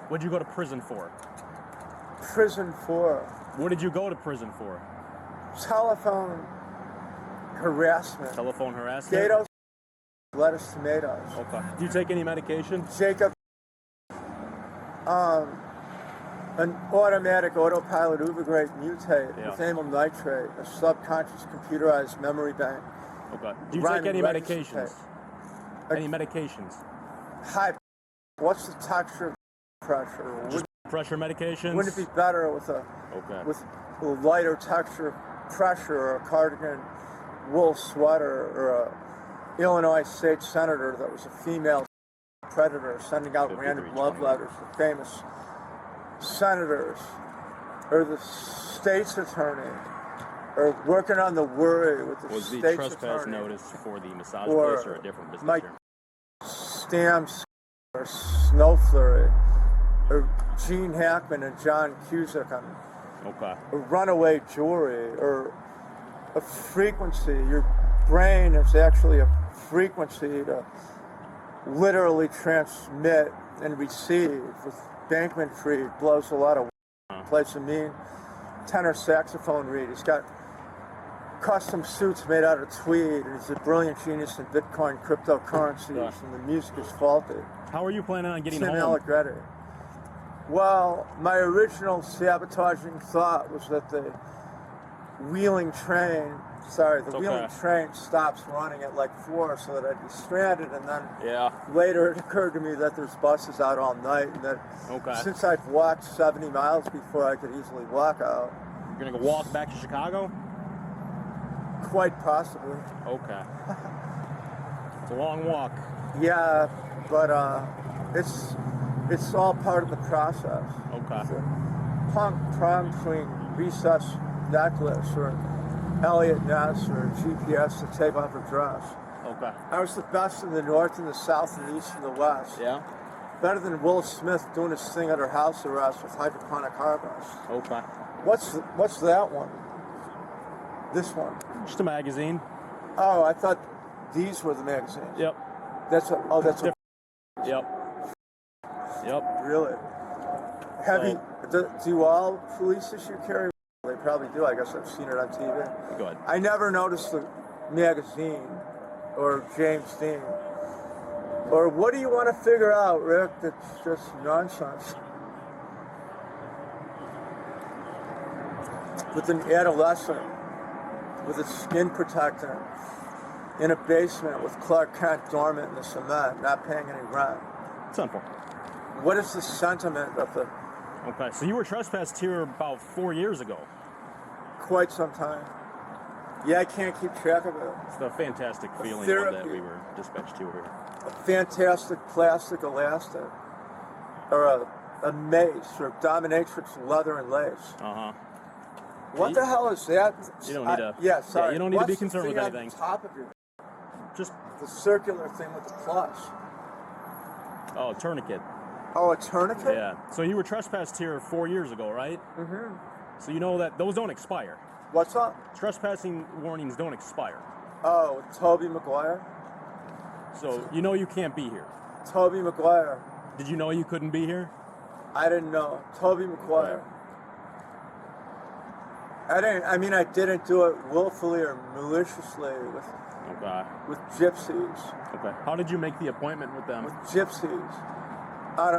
Speaker 9: What did you go to prison for?
Speaker 6: Prison for?
Speaker 9: What did you go to prison for?
Speaker 6: Telephone harassment.
Speaker 9: Telephone harassment?
Speaker 6: Potatoes, lettuce, tomatoes.
Speaker 9: Okay. Do you take any medication?
Speaker 6: Jacob. An automatic autopilot ubigrate mutate with amyl nitrate, a subconscious computerized memory bank.
Speaker 9: Okay. Do you take any medications? Any medications?
Speaker 6: Hi. What's the texture of pressure.
Speaker 9: Pressure medications?
Speaker 6: Wouldn't it be better with a lighter texture pressure, or a cardigan wool sweater, or a Illinois state senator that was a female predator sending out random love letters to famous senators, or the state's attorney, or working on the worry with the
Speaker 3: Was the
Speaker 6: state's
Speaker 3: trespass
Speaker 6: attorney,
Speaker 3: notice for the massage
Speaker 6: or
Speaker 3: place or a different business
Speaker 6: Mike
Speaker 3: here?
Speaker 6: Stamps, or Snow Flurry, or Gene Hackman and John Cusack on a runaway jewelry, or a frequency. Your brain is actually a frequency to literally transmit and receive. With Bankman-Fried blows a lot of plays a mean tenor saxophone reed. He's got custom suits made out of tweed, and he's a brilliant genius in Bitcoin cryptocurrencies, and the music is faulty.
Speaker 3: How are you planning on getting
Speaker 6: Tim
Speaker 3: home?
Speaker 6: Allegretti. Well, my original sabotaging thought was that the wheeling train stops running at like 4, so that I'd be stranded, and then later it occurred to me that there's buses out all night, and that since I've walked 70 miles before, I could easily walk out.
Speaker 3: You're gonna go walk back to Chicago?
Speaker 6: Quite possibly.
Speaker 3: Okay. It's a long walk.
Speaker 6: Yeah, but it's all part of the process.
Speaker 3: Okay.
Speaker 6: It's a prom queen recess necklace, or Elliot Ness, or GPS to take off her dress.
Speaker 3: Okay.
Speaker 6: I was the best in the north and the south and the east and the west.
Speaker 3: Yeah.
Speaker 6: Better than Will Smith doing his thing under house arrest with hydroponic harvest.
Speaker 3: Okay.
Speaker 6: What's that one? This one.
Speaker 3: Just a magazine.
Speaker 6: Oh, I thought these were the magazines.
Speaker 3: Yep.
Speaker 6: That's a.
Speaker 3: Yep. Yep.
Speaker 6: Really? Do all police issue carry? They probably do. I guess I've seen it on TV.
Speaker 3: Go ahead.
Speaker 6: I never noticed the magazine or James Dean. Or what do you want to figure out, Rick? That's just nonsense. With an adolescent with a skin protectant in a basement with Clark Kent dormant in the cement, not paying any rent.
Speaker 3: Simple.
Speaker 6: What is the sentiment of the...
Speaker 3: Okay, so you were trespassed here about 4 years ago.
Speaker 6: Quite some time. Yeah, I can't keep track of it.
Speaker 3: It's a fantastic feeling that we were dispatched to here.
Speaker 6: A fantastic plastic elastic, or a mace, or dominatrix leather and lace. What the hell is that?
Speaker 3: You don't need you don't need to be concerned with anything.
Speaker 6: What's the thing on top of your...
Speaker 3: Just
Speaker 6: the circular thing with the plus.
Speaker 3: Oh, tourniquet.
Speaker 6: Oh, a tourniquet?
Speaker 3: Yeah. So you were trespassed here 4 years ago, right?
Speaker 6: Mm-hmm.
Speaker 3: So you know that those don't expire.
Speaker 6: What's up?
Speaker 3: Trespassing warnings don't expire.
Speaker 6: Oh, Toby Maguire?
Speaker 3: So you know you can't be here.
Speaker 6: Toby Maguire.
Speaker 3: Did you know you couldn't be here?
Speaker 6: I didn't know. Toby Maguire. I didn't do it willfully or maliciously with gypsies.
Speaker 3: Okay. How did you make the appointment with them?
Speaker 6: With gypsies. On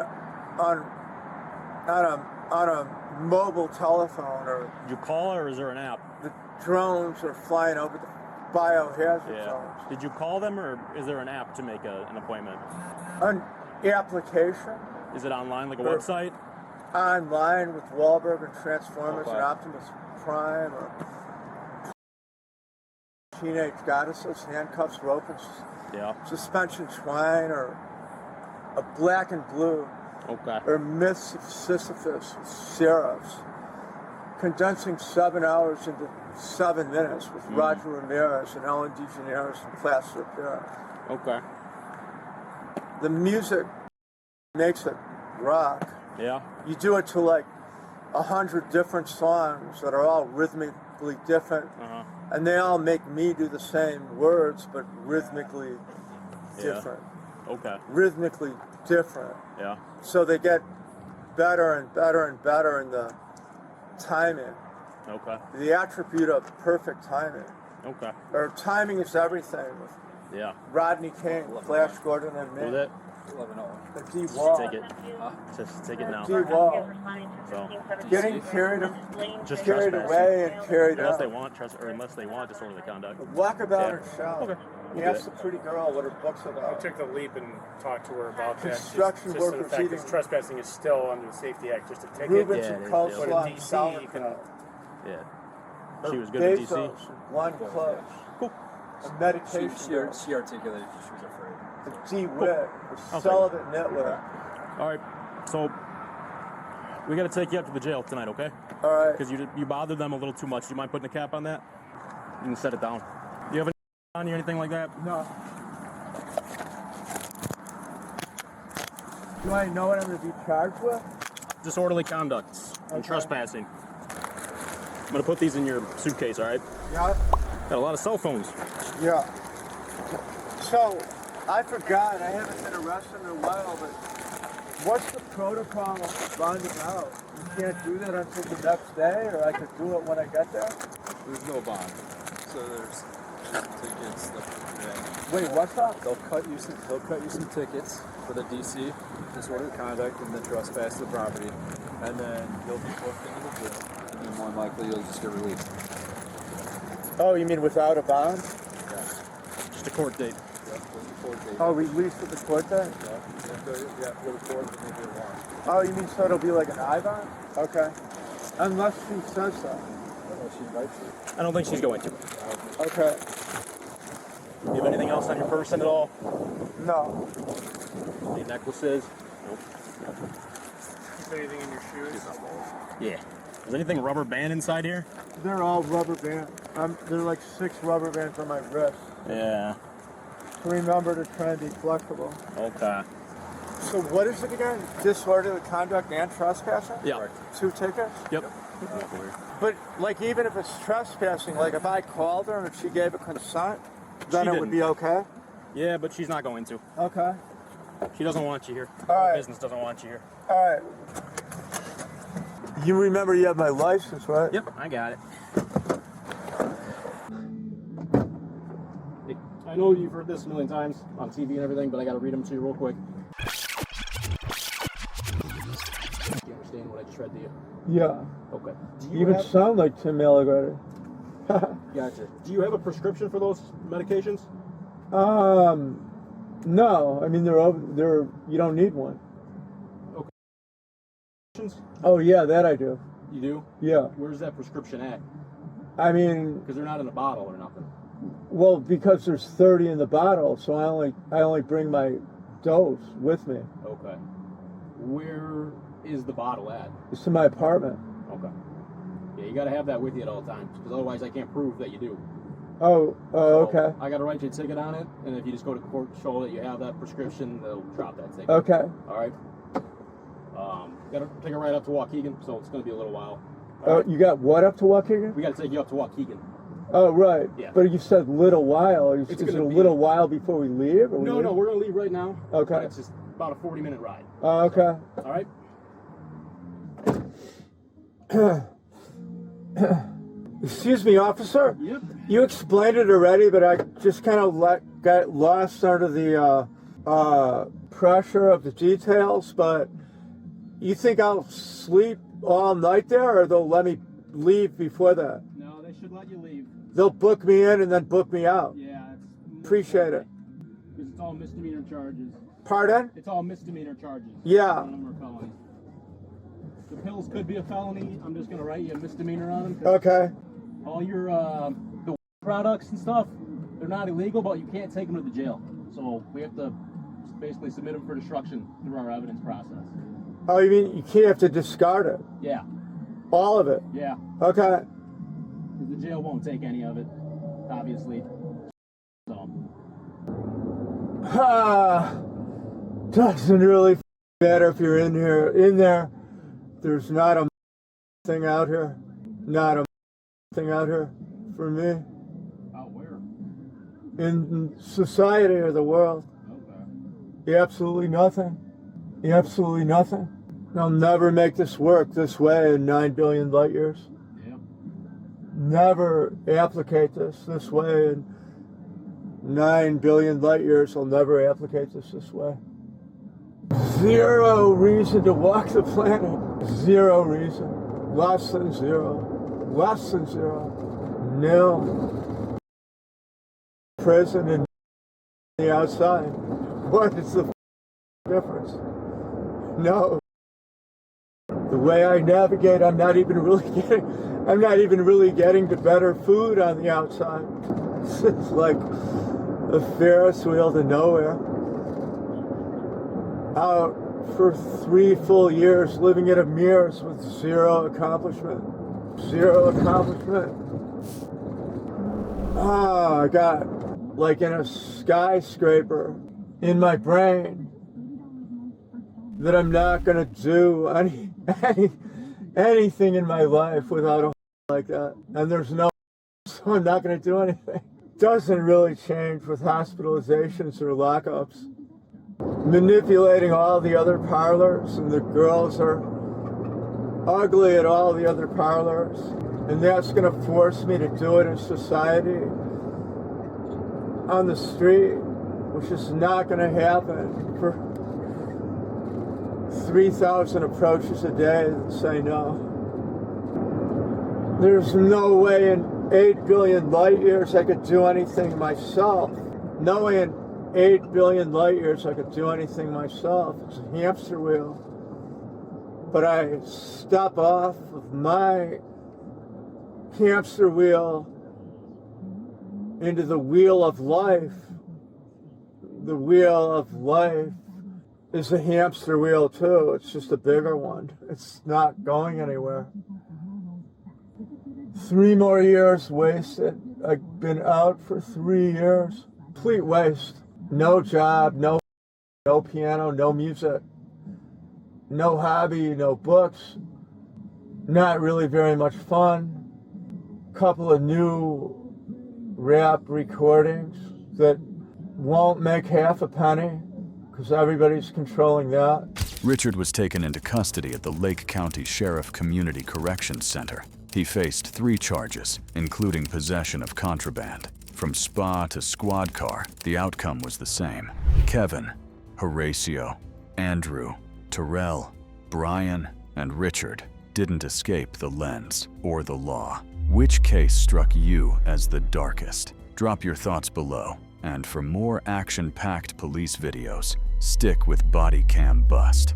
Speaker 6: a mobile telephone, or...
Speaker 3: Did you call, or is there an app?
Speaker 6: The drones are flying over the biohazard zones.
Speaker 3: Did you call them, or is there an app to make an appointment?
Speaker 6: An application.
Speaker 3: Is it online, like a website?
Speaker 6: Online with Wahlberg and Transformers and Optimus Prime, or teenage goddesses, handcuffs, rope, and suspension twine, or a black and blue, or myths of Sisyphus with seraphs, condensing 7 hours into 7 minutes with Roger Ramirez and Ellen DeGeneres and Plaster Appearance.
Speaker 3: Okay.
Speaker 6: The music makes it rock.
Speaker 3: Yeah.
Speaker 6: You do it to like 100 different songs that are all rhythmically different, and they all make me do the same words, but rhythmically different.
Speaker 3: Okay.
Speaker 6: Rhythmically different.
Speaker 3: Yeah.
Speaker 6: So they get better and better and better in the timing.
Speaker 3: Okay.
Speaker 6: The attribute of perfect timing.
Speaker 3: Okay.
Speaker 6: Or timing is everything. With Rodney King, Flash Gordon, and me.
Speaker 3: Who's that?
Speaker 6: 11-0. The D Wall.
Speaker 3: Take it. Just take it now.
Speaker 6: D Wall.
Speaker 3: So
Speaker 6: getting carried
Speaker 3: trespass.
Speaker 6: away and carried
Speaker 3: unless
Speaker 6: out.
Speaker 3: they want unless they want disorderly conduct.
Speaker 6: Walk about and shout.
Speaker 3: Okay.
Speaker 6: He asked the pretty girl what her book's
Speaker 1: I
Speaker 6: about.
Speaker 1: took the leap and talked to her about that.
Speaker 6: Construction
Speaker 1: Just for the
Speaker 6: workers
Speaker 1: fact
Speaker 6: eating-
Speaker 1: that trespassing is still under the Safety Act, just a ticket.
Speaker 6: Rubens
Speaker 3: Yeah,
Speaker 6: and
Speaker 3: it is.
Speaker 1: But
Speaker 6: coleslaw
Speaker 1: in
Speaker 6: and
Speaker 1: DC, you can.
Speaker 3: Yeah. She was good at DC.
Speaker 6: Bezos, one close.
Speaker 3: Cool.
Speaker 6: A meditation.
Speaker 4: She articulated she was afraid.
Speaker 6: A DeWitt. A celibate nitwit.
Speaker 3: All right. So we got to take you up to the jail tonight, okay?
Speaker 6: All right.
Speaker 3: Because you bothered them a little too much. Do you mind putting a cap on that? You can set it down. Do you have any on you or anything like that?
Speaker 6: No. Do I know what I'm going to be charged with?
Speaker 3: Disorderly conduct and trespassing. I'm gonna put these in your suitcase, all right?
Speaker 6: Yeah.
Speaker 3: Got a lot of cell phones.
Speaker 6: Yeah. So, I forgot, I haven't been arrested in a while, but what's the protocol of bonding out? You can't do that until the next day, or I could do it when I get there?
Speaker 4: There's no bond. So there's tickets.
Speaker 6: Wait, what's up?
Speaker 4: They'll cut you some tickets for the DC disorderly conduct and the trespass to the property, and then you'll be booked into the jail, and then more than likely you'll just get released.
Speaker 6: Oh, you mean without a bond?
Speaker 4: Yeah.
Speaker 3: Just a court date.
Speaker 4: Yeah, just a court date.
Speaker 6: Oh, released at the court date?
Speaker 4: Yeah, you have to go to court and make it a warrant.
Speaker 6: Oh, you mean so it'll be like an I-bond? Okay. Unless she says so.
Speaker 4: Unless she invites you.
Speaker 3: I don't think she's going to.
Speaker 6: Okay.
Speaker 3: You have anything else on your person at all?
Speaker 6: No.
Speaker 3: Any necklaces? Nope.
Speaker 1: Anything in your shoes?
Speaker 3: Yeah. Is anything rubber band inside here?
Speaker 6: They're all rubber band. There are like 6 rubber bands on my wrist.
Speaker 3: Yeah.
Speaker 6: So remember to try and be flexible.
Speaker 3: Okay.
Speaker 6: So what is it again? Disorderly conduct and trespassing?
Speaker 3: Yeah.
Speaker 6: 2 tickets?
Speaker 3: Yep.
Speaker 6: But like even if it's trespassing, like if I called her and she gave a consent, then
Speaker 3: She
Speaker 6: it would be okay?
Speaker 3: Yeah, but she's not going to.
Speaker 6: Okay.
Speaker 3: She doesn't want you here.
Speaker 6: All right.
Speaker 3: The business doesn't want you here.
Speaker 6: All right. You remember you have my license, right?
Speaker 3: Yep, I got it. Hey, I know you've heard this a million times on TV and everything, but I got to read them to you real quick. You understand what I just read to you?
Speaker 6: Yeah.
Speaker 3: Okay.
Speaker 6: You even sound like Tim Alligator.
Speaker 3: Gotcha. Do you have a prescription for those medications?
Speaker 6: No. I mean, they're you don't need one.
Speaker 3: Okay.
Speaker 6: Oh, yeah, that I do.
Speaker 3: You do?
Speaker 6: Yeah.
Speaker 3: Where's that prescription at?
Speaker 6: I mean,
Speaker 3: Because they're not in a bottle or nothing.
Speaker 6: well, because there's 30 in the bottle, so I only bring my dose with me.
Speaker 3: Okay. Where is the bottle at?
Speaker 6: It's in my apartment.
Speaker 3: Okay. Yeah, you got to have that with you at all times, because otherwise I can't prove that you do.
Speaker 6: Oh,
Speaker 3: So,
Speaker 6: okay.
Speaker 3: I got to write you a ticket on it, and if you just go to court, show that you have that prescription, they'll drop that ticket.
Speaker 6: Okay.
Speaker 3: All right. Got to take it right up to Waukegan, so it's going to be a little while.
Speaker 6: Oh, you got what up to Waukegan?
Speaker 3: We got to take you up to Waukegan.
Speaker 6: Oh, right.
Speaker 3: Yeah.
Speaker 6: But you said little while. Is it
Speaker 3: gonna
Speaker 6: a
Speaker 3: be-
Speaker 6: little while before we leave? Or
Speaker 3: No, we're going to leave right now.
Speaker 6: Okay.
Speaker 3: But it's just about a 40-minute ride.
Speaker 6: Oh, okay.
Speaker 3: All right.
Speaker 6: Excuse me, officer?
Speaker 3: Yep.
Speaker 6: You explained it already, but I just kind of got lost under the pressure of the details. But you think I'll sleep all night there, or they'll let me leave before that?
Speaker 3: No, they should let you leave.
Speaker 6: They'll book me in and then book me out.
Speaker 3: Yeah.
Speaker 6: Appreciate it.
Speaker 3: Because it's all misdemeanor charges.
Speaker 6: Pardon?
Speaker 3: It's all misdemeanor charges.
Speaker 6: Yeah.
Speaker 3: None of them are felonies. The pills could be a felony. I'm just going to write you a misdemeanor on them. 'Cause
Speaker 6: Okay.
Speaker 3: all your the products and stuff, they're not illegal, but you can't take them to the jail. So we have to basically submit them for destruction through our evidence process.
Speaker 6: Oh, you mean you can't have to discard it?
Speaker 3: Yeah.
Speaker 6: All of it?
Speaker 3: Yeah.
Speaker 6: Okay.
Speaker 3: 'Cause the jail won't take any of it, obviously. So.
Speaker 6: Doesn't really matter if you're in there. There's not a thing out here. Not a thing out here for me.
Speaker 3: Out where?
Speaker 6: In society or the world.
Speaker 3: Okay.
Speaker 6: Absolutely nothing. Absolutely nothing. I'll never make this work this way in 9 billion light years.
Speaker 3: Yeah.
Speaker 6: Never applicate this way in 9 billion light years. I'll never applicate this way. 0 reason to walk the planet. 0 reason. Less than 0. Less than 0. Nil. Prison and the outside. What is the difference? No. The way I navigate, I'm not even really getting to better food on the outside. It's like a Ferris wheel to nowhere. Out for 3 full years living in a mirrors with zero accomplishment. Zero accomplishment. I got like in a skyscraper in my brain that I'm not gonna do anything in my life without a like that. And there's no, so I'm not gonna do anything. Doesn't really change with hospitalizations or lockups. Manipulating all the other parlors, and the girls are ugly at all the other parlors, and that's going to force me to do it in society on the street, which is not going to happen for 3,000 approaches a day that say no. There's no way in 8 billion light years I could do anything myself. No way in 8 billion light years I could do anything myself. It's a hamster wheel. But I step off of my hamster wheel into the wheel of life. The wheel of life is a hamster wheel too. It's just a bigger one. It's not going anywhere. 3 more years wasted. I've been out for 3 years. Complete waste. No job, no piano, no music, no hobby, no books, not really very much fun. Couple of new rap recordings that won't make half a penny because everybody's controlling that.
Speaker 2: Richard was taken into custody at the Lake County Sheriff Community Corrections Center. He faced 3 charges, including possession of contraband. From spa to squad car, the outcome was the same. Kevin, Horacio, Andrew, Terrell, Brian, and Richard didn't escape the lens or the law. Which case struck you as the darkest? Drop your thoughts below. And for more action-packed police videos, stick with BodyCamBust.